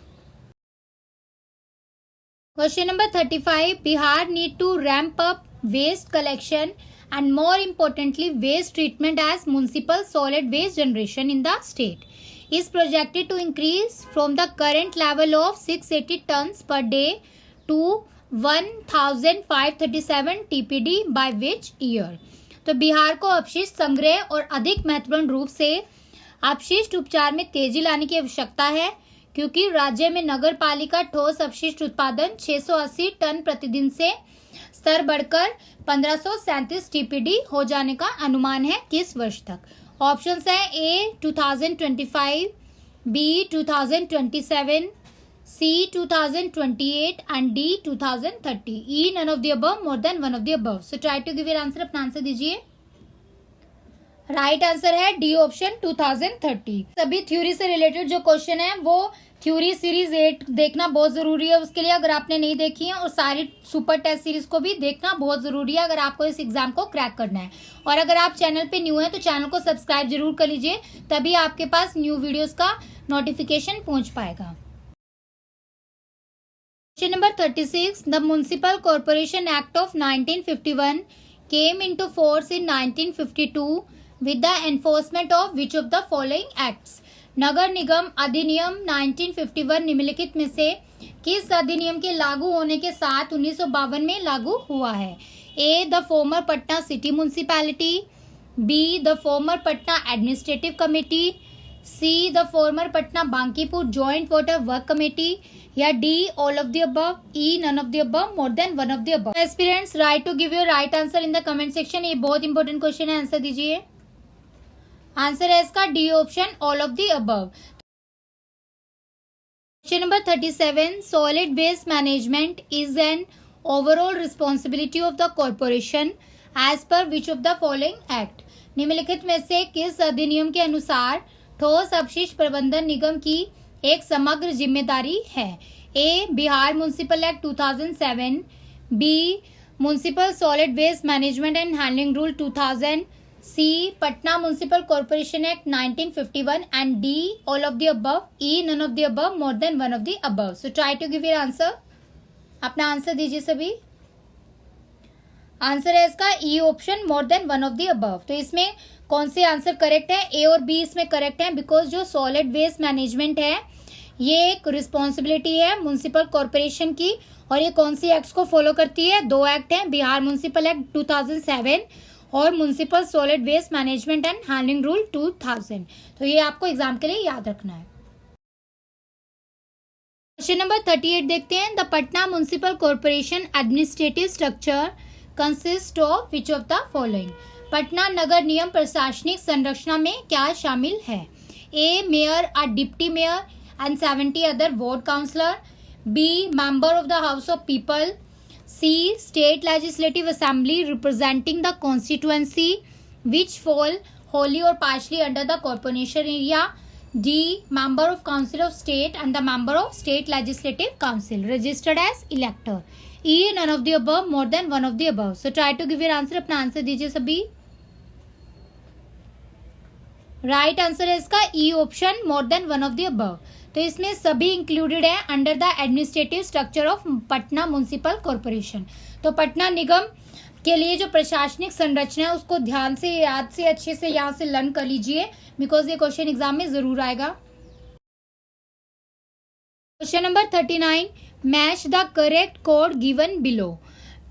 Speaker 1: Question number 35. Bihar need to ramp up waste collection and more importantly waste treatment as municipal solid waste generation in the state is projected to increase from the current level of 680 tons per day to 1537 TPD by which year? तो बिहार को अपशिष्ट संग्रह और अधिक महत्वपूर्ण रूप से अपशिष्ट उपचार में तेजी लाने की आवश्यकता है, क्योंकि राज्य में नगर पालिका ठोस अपशिष्ट उत्पादन 680 टन प्रतिदिन से स्तर बढ़कर 1537 टीपीडी हो जाने का अनुमान है किस वर्ष तक? ऑप्शंस है A 2025, B 2027, C 2028 and D 2030. E none of the above, more than one of the above. So try to give your answer. अपना आंसर दीजिए. राइट आंसर है डी ऑप्शन 2030. सभी थ्योरी से रिलेटेड जो क्वेश्चन है वो थ्योरी सीरीज 8 देखना बहुत जरूरी है उसके लिए, अगर आपने नहीं देखी है, और सारी सुपर टेस्ट सीरीज को भी देखना बहुत जरूरी है अगर आपको इस एग्जाम को क्रैक करना है. और अगर आप चैनल पे न्यू हैं तो चैनल को सब्सक्राइब जरूर कर लीजिए, तभी आपके पास न्यू वीडियोस का नोटिफिकेशन पहुंच पाएगा. Question number 36. The municipal corporation act of 1951 came into force in 1952 with the enforcement of which of the following acts? नगर निगम अधिनियम 1951 निम्नलिखित में से किस अधिनियम के लागू होने के साथ 1952 में लागू हुआ है? A the former Patna city municipality, B the former Patna administrative committee, C the former Patna Bankipur joint water work committee, या D all of the above, E none of the above, more than one of the above. Aspirants write to give your right answer in the comment section. ये बहुत इंपॉर्टेंट क्वेश्चन है, आंसर दीजिए. आंसर है इसका D option all of the above. Question number 37. Solid waste management is an overall responsibility of the corporation as per which of the following act? निम्नलिखित में से किस अधिनियम के अनुसार ठोस अपशिष्ट प्रबंधन निगम की एक समग्र जिम्मेदारी है? A Bihar municipal act 2007, B municipal solid waste management and handling rule 2000, C Patna municipal corporation act 1951 and D all of the above, E none of the above, more than one of the above. So try to give your answer. अपना आंसर दीजिए सभी. आंसर है इसका E option more than one of the above. तो इसमें कौन से आंसर करेक्ट है? ए और बी इसमें करेक्ट है, बिकॉज जो सॉलिड वेस्ट मैनेजमेंट है ये एक रिस्पॉन्सिबिलिटी है म्युनिसिपल कॉर्पोरेशन की, और ये कौन सी एक्ट्स को फॉलो करती है? दो एक्ट हैं, बिहार म्युनिसिपल एक्ट 2007 और municipal solid waste management and handling rule 2000. तो ये आपको एग्जाम के लिए याद रखना है. क्वेश्चन नंबर 38 देखते हैं. The Patna municipal corporation administrative structure consist of which of the following? Patna नगर नियम प्रशासनिक संरचना में क्या शामिल है? A mayor, a deputy mayor and 70 other ward councillor, B member of the house of people, C. State Legislative Assembly representing the constituency which fall wholly or partially under the corporation area, D. Member of Council of State and the member of State Legislative Council registered as elector, E. None of the above, more than one of the above. So try to give your answer. अपना आंसर दीजिए सभी. राइट आंसर है इसका E option more than one of the above. तो इसमें सभी इंक्लूडेड है under the administrative structure of Patna municipal corporation. तो पटना निगम के लिए जो प्रशासनिक संरचना है उसको ध्यान से याद से अच्छे से यहाँ से लर्न कर लीजिए, बिकॉज ये क्वेश्चन एग्जाम में जरूर आएगा. Question number 39. Match the correct code given below.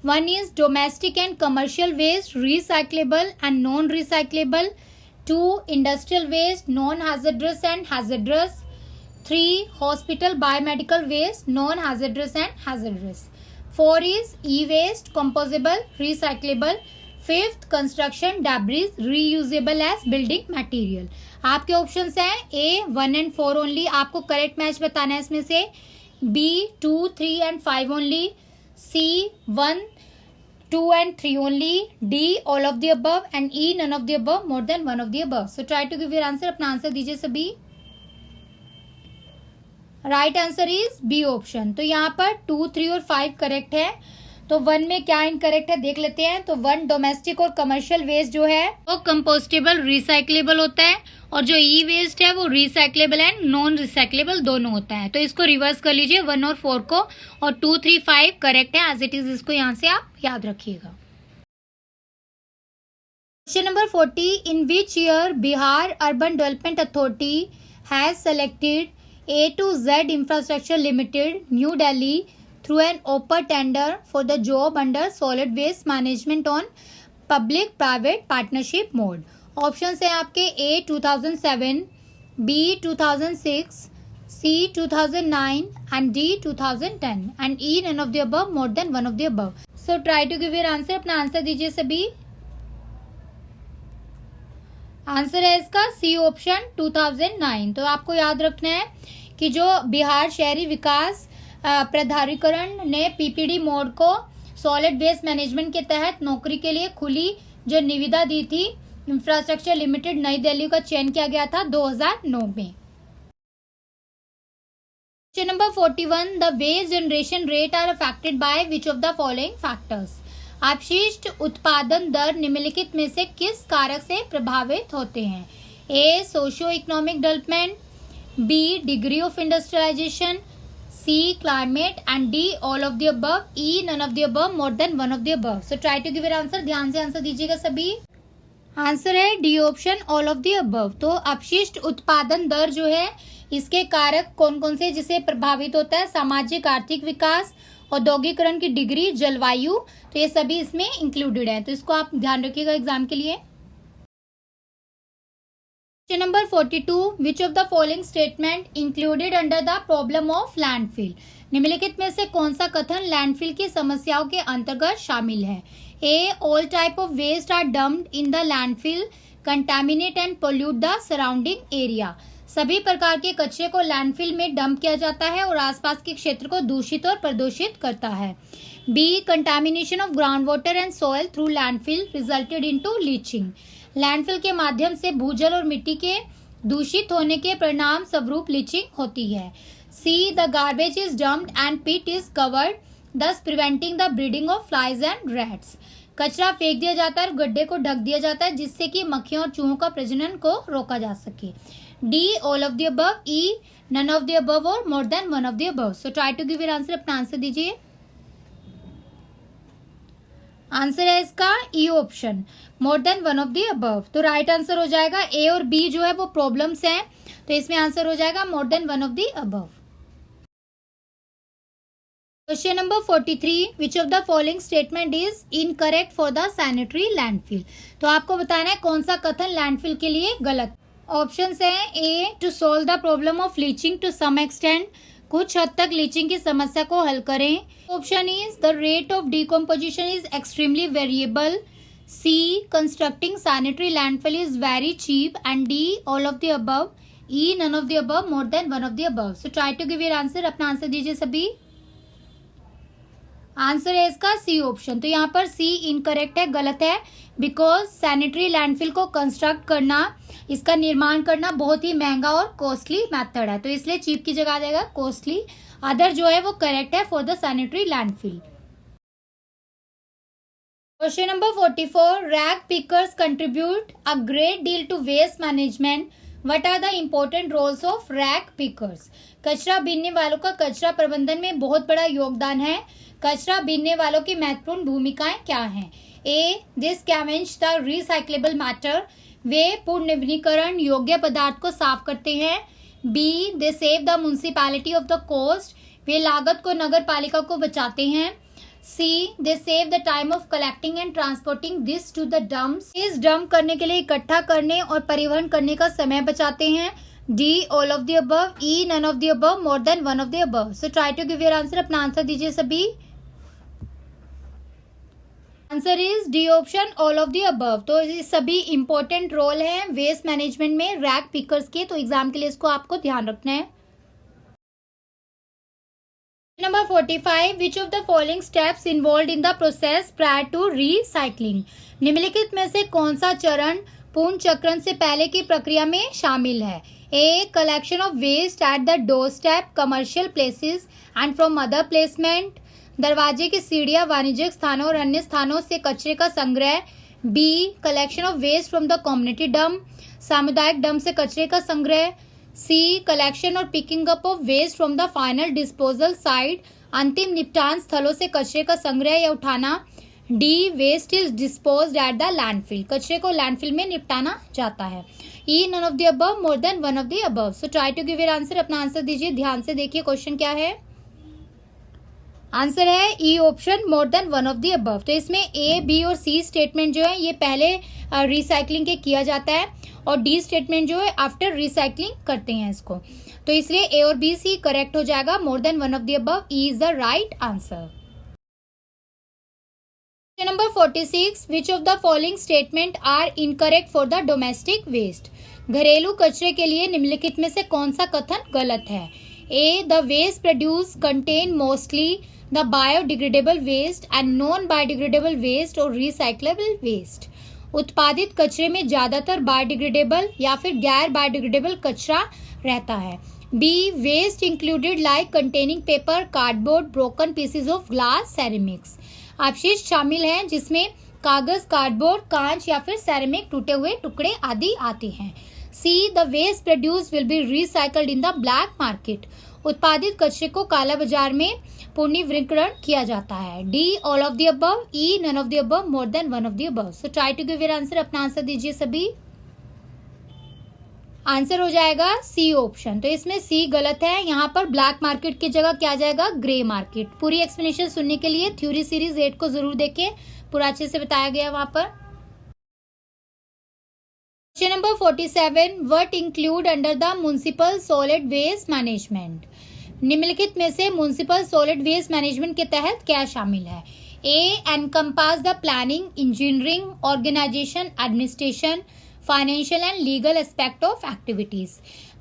Speaker 1: 1 is domestic and commercial waste recyclable and non recyclable, 2 industrial waste non hazardous and hazardous, 3 hospital biomedical waste non hazardous and hazardous, 4 is e-waste composable recyclable, 5th construction debris reusable as building material. आपके ऑप्शंस हैं ए 1 and 4 ओनली, आपको करेक्ट मैच बताना है इसमें से, B 2, 3 and 5 only, C 1, 2 and 3 only, D all of the above and E none of the above, more than one of the above. So try to give your answer. अपना आंसर दीजिए सभी. Right answer is B option. तो यहाँ पर 2, 3 और 5 करेक्ट है. तो 1 में क्या इनकरेक्ट है देख लेते हैं। तो 1 डोमेस्टिक और कमर्शियल वेस्ट जो है वो कंपोस्टेबल रिसाइक्लेबल होता है, और जो ई वेस्ट है वो रिसाइक्लेबल एंड नॉन रिसाइक्लेबल दोनों होता है। तो इसको रिवर्स कर लीजिए 1 और 4 को, और 2, 3, 5 करेक्ट है एज इट इज, इसको यहाँ से आप याद रखिएगा। Question number 40, in which year Bihar urban development authority has selected A to Z Infrastructure Limited, New Delhi, through an open tender for the job under solid waste management on public-private partnership mode. Options है आपके A 2007, B 2006, C 2009 and D 2010 and E none of the above, more than one of the above. So try to give your answer. अपना आंसर दीजिए सभी। आंसर है इसका सी ऑप्शन 2009। तो आपको याद रखना है कि जो बिहार शहरी विकास प्राधिकरण ने पीपीडी मोड को सॉलिड वेस्ट मैनेजमेंट के तहत नौकरी के लिए खुली जो निविदा दी थी, इंफ्रास्ट्रक्चर लिमिटेड नई दिल्ली का चयन किया गया था 2009 में। Question number 41, the waste generation rate are affected by which of the following factors. अपशिष्ट उत्पादन दर निम्नलिखित में से किस कारक से प्रभावित होते हैं। A socio economic development, B degree of industrialisation, C climate and D all of the above, E none of the above, more than one of the above. So try to give your answer. ध्यान से आंसर दीजिएगा सभी। आंसर है D option all of the above. तो अपशिष्ट उत्पादन दर जो है इसके कारक कौन कौन से जिसे प्रभावित होता है, सामाजिक आर्थिक विकास, औद्योगिकरण की डिग्री, जलवायु, तो ये सभी इसमें इंक्लूडेड है। तो इसको आप ध्यान रखिएगा एग्जाम के लिए। Question number 42, which of the following statement included under the problem of landfill. निम्नलिखित में से कौन सा कथन लैंडफिल की समस्याओं के अंतर्गत शामिल है। A all type of waste are dumped in the landfill contaminate and pollute the surrounding area. सभी प्रकार के कचरे को लैंडफिल में डंप किया जाता है और आसपास के क्षेत्र को दूषित और प्रदूषित करता है। B contamination of ground water and soil through landfill resulted into leaching. Landfill के माध्यम से भूजल और मिट्टी के दूषित होने के परिणाम स्वरूप लीचिंग होती है। C the garbage is dumped and pit is covered thus preventing the breeding of flies and rats. कचरा फेंक दिया जाता है और गड्ढे को ढक दिया जाता है जिससे कि मक्खियों और चूहों का प्रजनन को रोका जा सके। D all of the above, E none of the above और more than one of the above. So try to give your answer. अपना आंसर दीजिए। आंसर है इसका E option more than one of the above. तो राइट आंसर हो जाएगा ए और बी जो है वो प्रॉब्लम्स हैं, तो इसमें आंसर हो जाएगा more than one of the above. Question number 43, which of the following statement is incorrect for the sanitary landfill. तो आपको बताना है कौन सा कथन लैंडफिल के लिए गलत। ऑप्शंस हैं A to solve the problem of leaching to some extent, कुछ हद तक लीचिंग की समस्या को हल करें। Option is the rate of decomposition is extremely variable, C constructing sanitary landfill is very cheap and D all of the above, E none of the above, more than one of the above. So try to give your answer. अपना आंसर दीजिए सभी। आंसर है इसका सी ऑप्शन। तो यहाँ पर सी इनकरेक्ट है, गलत है, बिकॉज सैनिटरी लैंडफिल को कंस्ट्रक्ट करना, इसका निर्माण करना बहुत ही महंगा और कॉस्टली मेथड है, तो इसलिए चीप की जगह आ जाएगा कॉस्टली। अदर जो है वो करेक्ट है for the sanitary landfill. Question number 44, rag pickers contribute a great deal to waste management, what are the important roles of rag pickers. कचरा बीनने वालों का कचरा प्रबंधन में बहुत बड़ा योगदान है। कचरा बीनने वालों की महत्वपूर्ण भूमिकाएं क्या हैं। A this scavenge the recyclable matter, वे पुनर्नवीनीकरण योग्य पदार्थ को साफ करते हैं। B they save the municipality of the cost, वे लागत को नगर पालिका को बचाते हैं। C they save the time of collecting and transporting this to the dumps, इस डंप करने के लिए इकट्ठा करने और परिवहन करने का समय बचाते हैं। D all of the above, E none of the above, more than one of the above. So try to give your answer. अपना आंसर दीजिए सभी। Answer is D option all of the above. तो ये सभी इंपॉर्टेंट रोल है वेस्ट मैनेजमेंट में रैग पिकर्स के, तो एग्जाम के लिए इसको आपको ध्यान रखना है। Number 45, which of the following steps involve in the process prior to recycling. निम्नलिखित में से कौन सा चरण पूर्ण चक्रण से पहले की प्रक्रिया में शामिल है। A collection of waste at the doorstep, commercial places and from other placement, दरवाजे की सीढ़ियां वाणिज्यिक स्थानों और अन्य स्थानों से कचरे का संग्रह। B, collection of waste from the community dump, सामुदायिक डंप से कचरे का संग्रह। सी, कलेक्शन और picking up of waste from the final disposal site, अंतिम निपटान स्थलों से कचरे का संग्रह या उठाना। D, waste is disposed at the landfill, कचरे को लैंडफिल में निपटाना जाता है। E, none of the above, more than one of the above. So try to give your answer, अपना आंसर दीजिए, ध्यान से देखिए क्वेश्चन क्या है। आंसर है E option, more than one of the above. तो इसमें ए, बी और सी स्टेटमेंट जो है ये पहले रिसाइकलिंग के किया जाता है और डी स्टेटमेंट जो है आफ्टर रिसाइकलिंग करते हैं इसको, तो इसलिए ए और बी, सी करेक्ट हो जाएगा। More than one of the above, E is the right answer. Number 46, which of the following statement are incorrect for the domestic waste. घरेलू कचरे के लिए निम्नलिखित में से कौन सा कथन गलत है। A, the waste produce contain mostly the biodegradable waste and non biodegradable waste और रिसाइक्लेबल वेस्ट। उत्पादित कचरे में ज्यादातर बायोडिग्रेडेबल या फिर गैर बायोडिग्रेडेबल कचरा रहता है। B, waste included like containing paper, cardboard, broken pieces of glass, ceramics. अपशिष्ट शामिल हैं जिसमें कागज, कार्डबोर्ड, कांच या फिर सेरेमिक टूटे हुए टुकड़े आदि आते हैं। C, the waste produce will be recycled in the black market. उत्पादित कचरे को काला बाजार में पुनर्विक्रय किया जाता है। D, all of the above. E, none of the above, more than one of the above. So try to give your answer, अपना आंसर दीजिए सभी। आंसर हो जाएगा सी ऑप्शन। तो इसमें सी गलत है, यहाँ पर ब्लैक मार्केट की जगह क्या आ जाएगा, ग्रे मार्केट। पूरी एक्सप्लेनेशन सुनने के लिए थ्योरी सीरीज 8 को जरूर देखें, पूरा अच्छे से बताया गया वहां पर। Question number 47, what include under the municipal solid waste management. निम्नलिखित में से म्युनिसिपल सॉलिड वेस्ट मैनेजमेंट के तहत क्या शामिल है। A, encompass the planning, engineering, organisation, administration, financial and legal aspect of activities.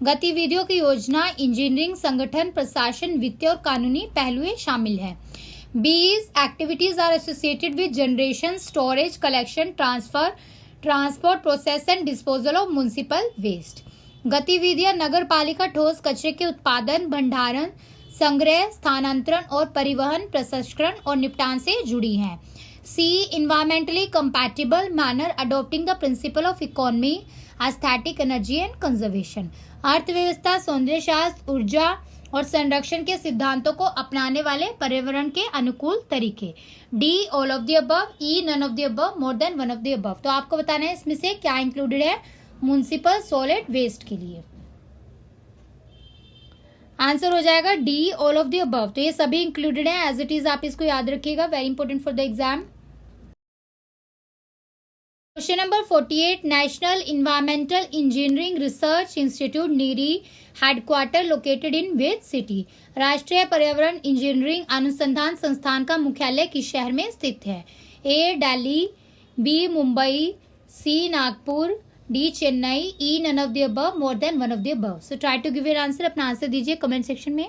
Speaker 1: गतिविधियों की योजना, इंजीनियरिंग, संगठन, प्रशासन, वित्तीय और कानूनी पहलुएं शामिल है। These activities are associated with generation, storage, collection, transport, process and disposal of municipal waste. गतिविधियां नगर पालिका ठोस कचरे के उत्पादन, भंडारण, संग्रह, स्थानांतरण और परिवहन, प्रसंस्करण और निपटान से जुड़ी हैं। C, environmentally compatible manner adopting the principle of economy, aesthetic, energy and conservation. अर्थव्यवस्था, सौंदर्य शास्त्र, ऊर्जा और संरक्षण के सिद्धांतों को अपनाने वाले पर्यावरण के अनुकूल तरीके। D, all of the above. E, none of the above, more than one of the above. तो आपको बताना है इसमें से क्या इंक्लूडेड है म्युनिसिपल सॉलिड वेस्ट के लिए। आंसर हो जाएगा D, all of the above. तो ये सभी इंक्लूडेड है एज इट इज, आप इसको याद रखिएगा, very important for the exam. Question number 48, national environmental engineering research institute NEERI, headquarter located in which city. राष्ट्रीय पर्यावरण इंजीनियरिंग अनुसंधान संस्थान का मुख्यालय किस शहर में स्थित है। A, Delhi, B, Mumbai, C, Nagpur, D, Chennai, E, none of the above, more than one of the above. So try to give your answer, अपना आंसर दीजिए कमेंट सेक्शन में।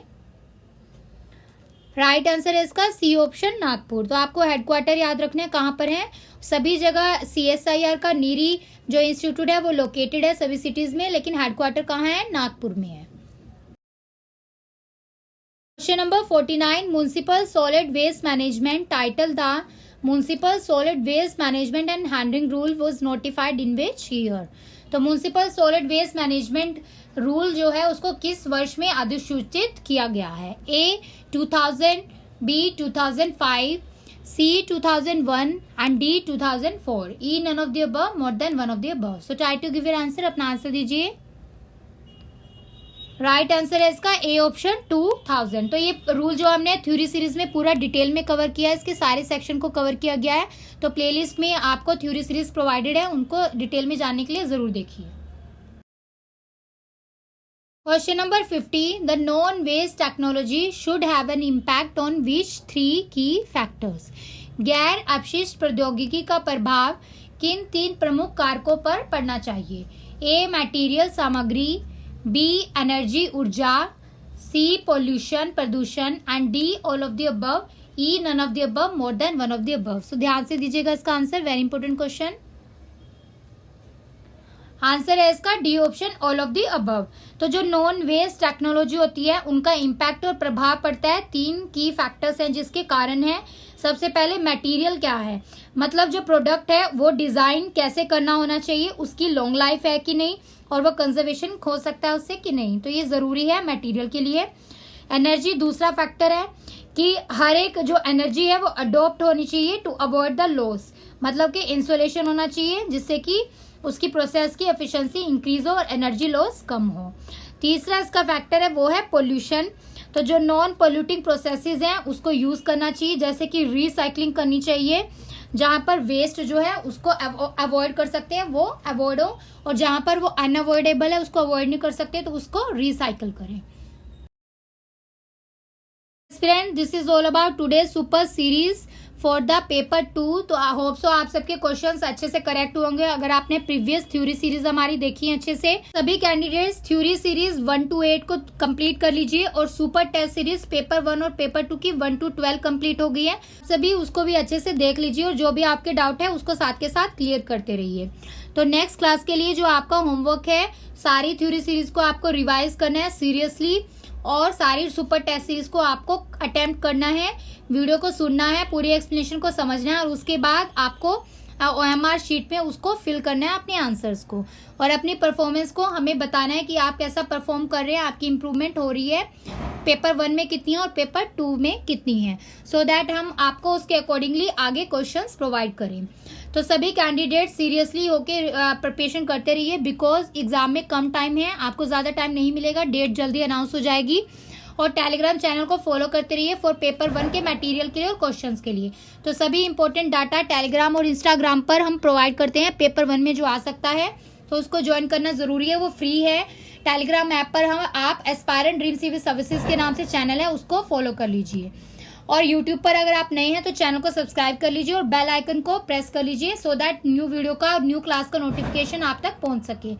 Speaker 1: राइट आंसर है इसका सी ऑप्शन, नागपुर। तो आपको हेडक्वार्टर याद रखना है कहाँ पर है, सभी जगह CSIR का नीरी जो इंस्टीट्यूट है वो लोकेटेड है सभी सिटीज में, लेकिन हेडक्वार्टर कहाँ है, नागपुर में है। Question number 49, municipal solid waste management title the municipal solid waste management and handling rule was notified in which year. तो municipal solid waste management rule जो है उसको किस वर्ष में अधिसूचित किया गया है। A, 2000, B, 2005, C, 2001 and D, 2004। E, none of the above, more than one of the above. So try to give your answer, अपना आंसर दीजिए। राइट आंसर है इसका ए ऑप्शन, 2000। तो ये रूल जो हमने थ्योरी सीरीज में पूरा डिटेल में कवर किया है, इसके सारे सेक्शन को कवर किया गया है, तो प्लेलिस्ट में आपको थ्योरी सीरीज प्रोवाइडेड है, उनको डिटेल में जानने के लिए जरूर देखिए। Question number 50, the non waste technology should have an impact on which 3 key factors. गैर अपशिष्ट प्रौद्योगिकी का प्रभाव किन 3 प्रमुख कारकों पर पड़ना चाहिए। ए, मटेरियल सामग्री, बी, एनर्जी ऊर्जा, सी, पोल्यूशन प्रदूषण and D, all of the above, E, none of the above, more than one of the above. So ध्यान से दीजिएगा इसका answer, very important question. Answer है इसका D option, all of the above. तो जो नॉन वेस्ट टेक्नोलॉजी होती है उनका इम्पैक्ट और प्रभाव पड़ता है। 3 की फैक्टर्स हैं जिसके कारण है। सबसे पहले मटेरियल क्या है, मतलब जो प्रोडक्ट है वो डिजाइन कैसे करना होना चाहिए, उसकी लॉन्ग लाइफ है कि नहीं, और वो कंजर्वेशन हो सकता है उससे कि नहीं, तो ये जरूरी है मटेरियल के लिए। एनर्जी दूसरा फैक्टर है कि हर एक जो एनर्जी है वो अडॉप्ट होनी चाहिए टू अवॉइड द लॉस, मतलब कि इंसुलेशन होना चाहिए जिससे कि उसकी प्रोसेस की एफिशिएंसी इंक्रीज हो और एनर्जी लॉस कम हो। तीसरा इसका फैक्टर है वो है पोल्यूशन। तो जो नॉन पोल्यूटिंग प्रोसेसेस हैं उसको यूज करना चाहिए, जैसे कि रिसाइकलिंग करनी चाहिए, जहां पर वेस्ट जो है उसको अवॉइड कर सकते हैं वो अवॉइड हो, और जहां पर वो अनअवॉइडेबल है उसको अवॉइड नहीं कर सकते तो उसको रिसाइकल करें। Friend, this is all about today super series for the paper 2। तो आई होप सो आप सबके क्वेश्चंस अच्छे से करेक्ट होंगे अगर आपने प्रीवियस थ्योरी सीरीज हमारी देखी है अच्छे से। सभी कैंडिडेट्स थ्योरी सीरीज 1 to 8 को कंप्लीट कर लीजिए, और सुपर टेस्ट सीरीज पेपर 1 और पेपर 2 की 1 to 12 कंप्लीट हो गई है। सभी उसको भी अच्छे से देख लीजिए, और जो भी आपके डाउट है उसको साथ के साथ क्लियर करते रहिए। तो नेक्स्ट क्लास के लिए जो आपका होमवर्क है, सारी थ्योरी सीरीज को आपको रिवाइज करना है सीरियसली, और सारी सुपर टेस्ट सीरीज को आपको अटेम्प्ट करना है, वीडियो को सुनना है, पूरी एक्सप्लेनेशन को समझना है, और उसके बाद आपको OMR शीट में उसको फिल करना है अपने आंसर्स को, और अपनी परफॉर्मेंस को हमें बताना है कि आप कैसा परफॉर्म कर रहे हैं, आपकी इंप्रूवमेंट हो रही है, पेपर 1 में कितनी है और पेपर 2 में कितनी है, सो दैट हम आपको उसके अकॉर्डिंगली आगे क्वेश्चंस प्रोवाइड करें। तो सभी कैंडिडेट सीरियसली होके प्रिपरेशन करते रहिए, बिकॉज एग्जाम में कम टाइम है, आपको ज्यादा टाइम नहीं मिलेगा, डेट जल्दी अनाउंस हो जाएगी। और टेलीग्राम चैनल को फॉलो करते रहिए फॉर पेपर 1 के मटेरियल के लिए और क्वेश्चंस के लिए। तो सभी इंपॉर्टेंट डाटा टेलीग्राम और इंस्टाग्राम पर हम प्रोवाइड करते हैं पेपर 1 में जो आ सकता है, तो उसको ज्वाइन करना जरूरी है, वो फ्री है। टेलीग्राम ऐप पर हम आप एस्पायरेंट ड्रीम सिविल सर्विसेज के नाम से चैनल है, उसको फॉलो कर लीजिए। और यूट्यूब पर अगर आप नए हैं तो चैनल को सब्सक्राइब कर लीजिए और बेल आइकन को प्रेस कर लीजिए, सो दैट न्यू वीडियो का और न्यू क्लास का नोटिफिकेशन आप तक पहुंच सके।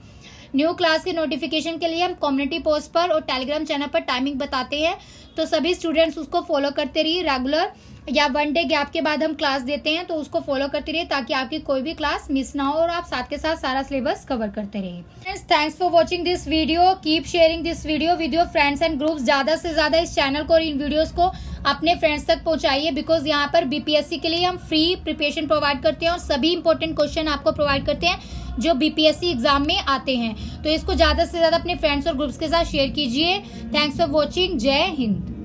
Speaker 1: न्यू क्लास के नोटिफिकेशन के लिए हम कम्युनिटी पोस्ट पर और टेलीग्राम चैनल पर टाइमिंग बताते हैं, तो सभी स्टूडेंट्स उसको फॉलो करते रहिए। रेगुलर या 1 डे गैप के बाद हम क्लास देते हैं, तो उसको फॉलो करते रहिए ताकि आपकी कोई भी क्लास मिस ना हो और आप साथ के साथ सारा सिलेबस कवर करते रहिए। Friends, thanks for watching this video, keep sharing this video with your friends and groups. ज्यादा से ज्यादा इस चैनल को और इन वीडियोस को अपने फ्रेंड्स तक पहुंचाइए, बिकॉज यहाँ पर बीपीएससी के लिए हम फ्री प्रिपरेशन प्रोवाइड करते हैं और सभी इंपॉर्टेंट क्वेश्चन आपको प्रोवाइड करते हैं जो बीपीएससी एग्जाम में आते हैं। तो इसको ज्यादा से ज्यादा अपने फ्रेंड्स और ग्रुप्स के साथ शेयर कीजिए। Thanks for watching. जय हिंद।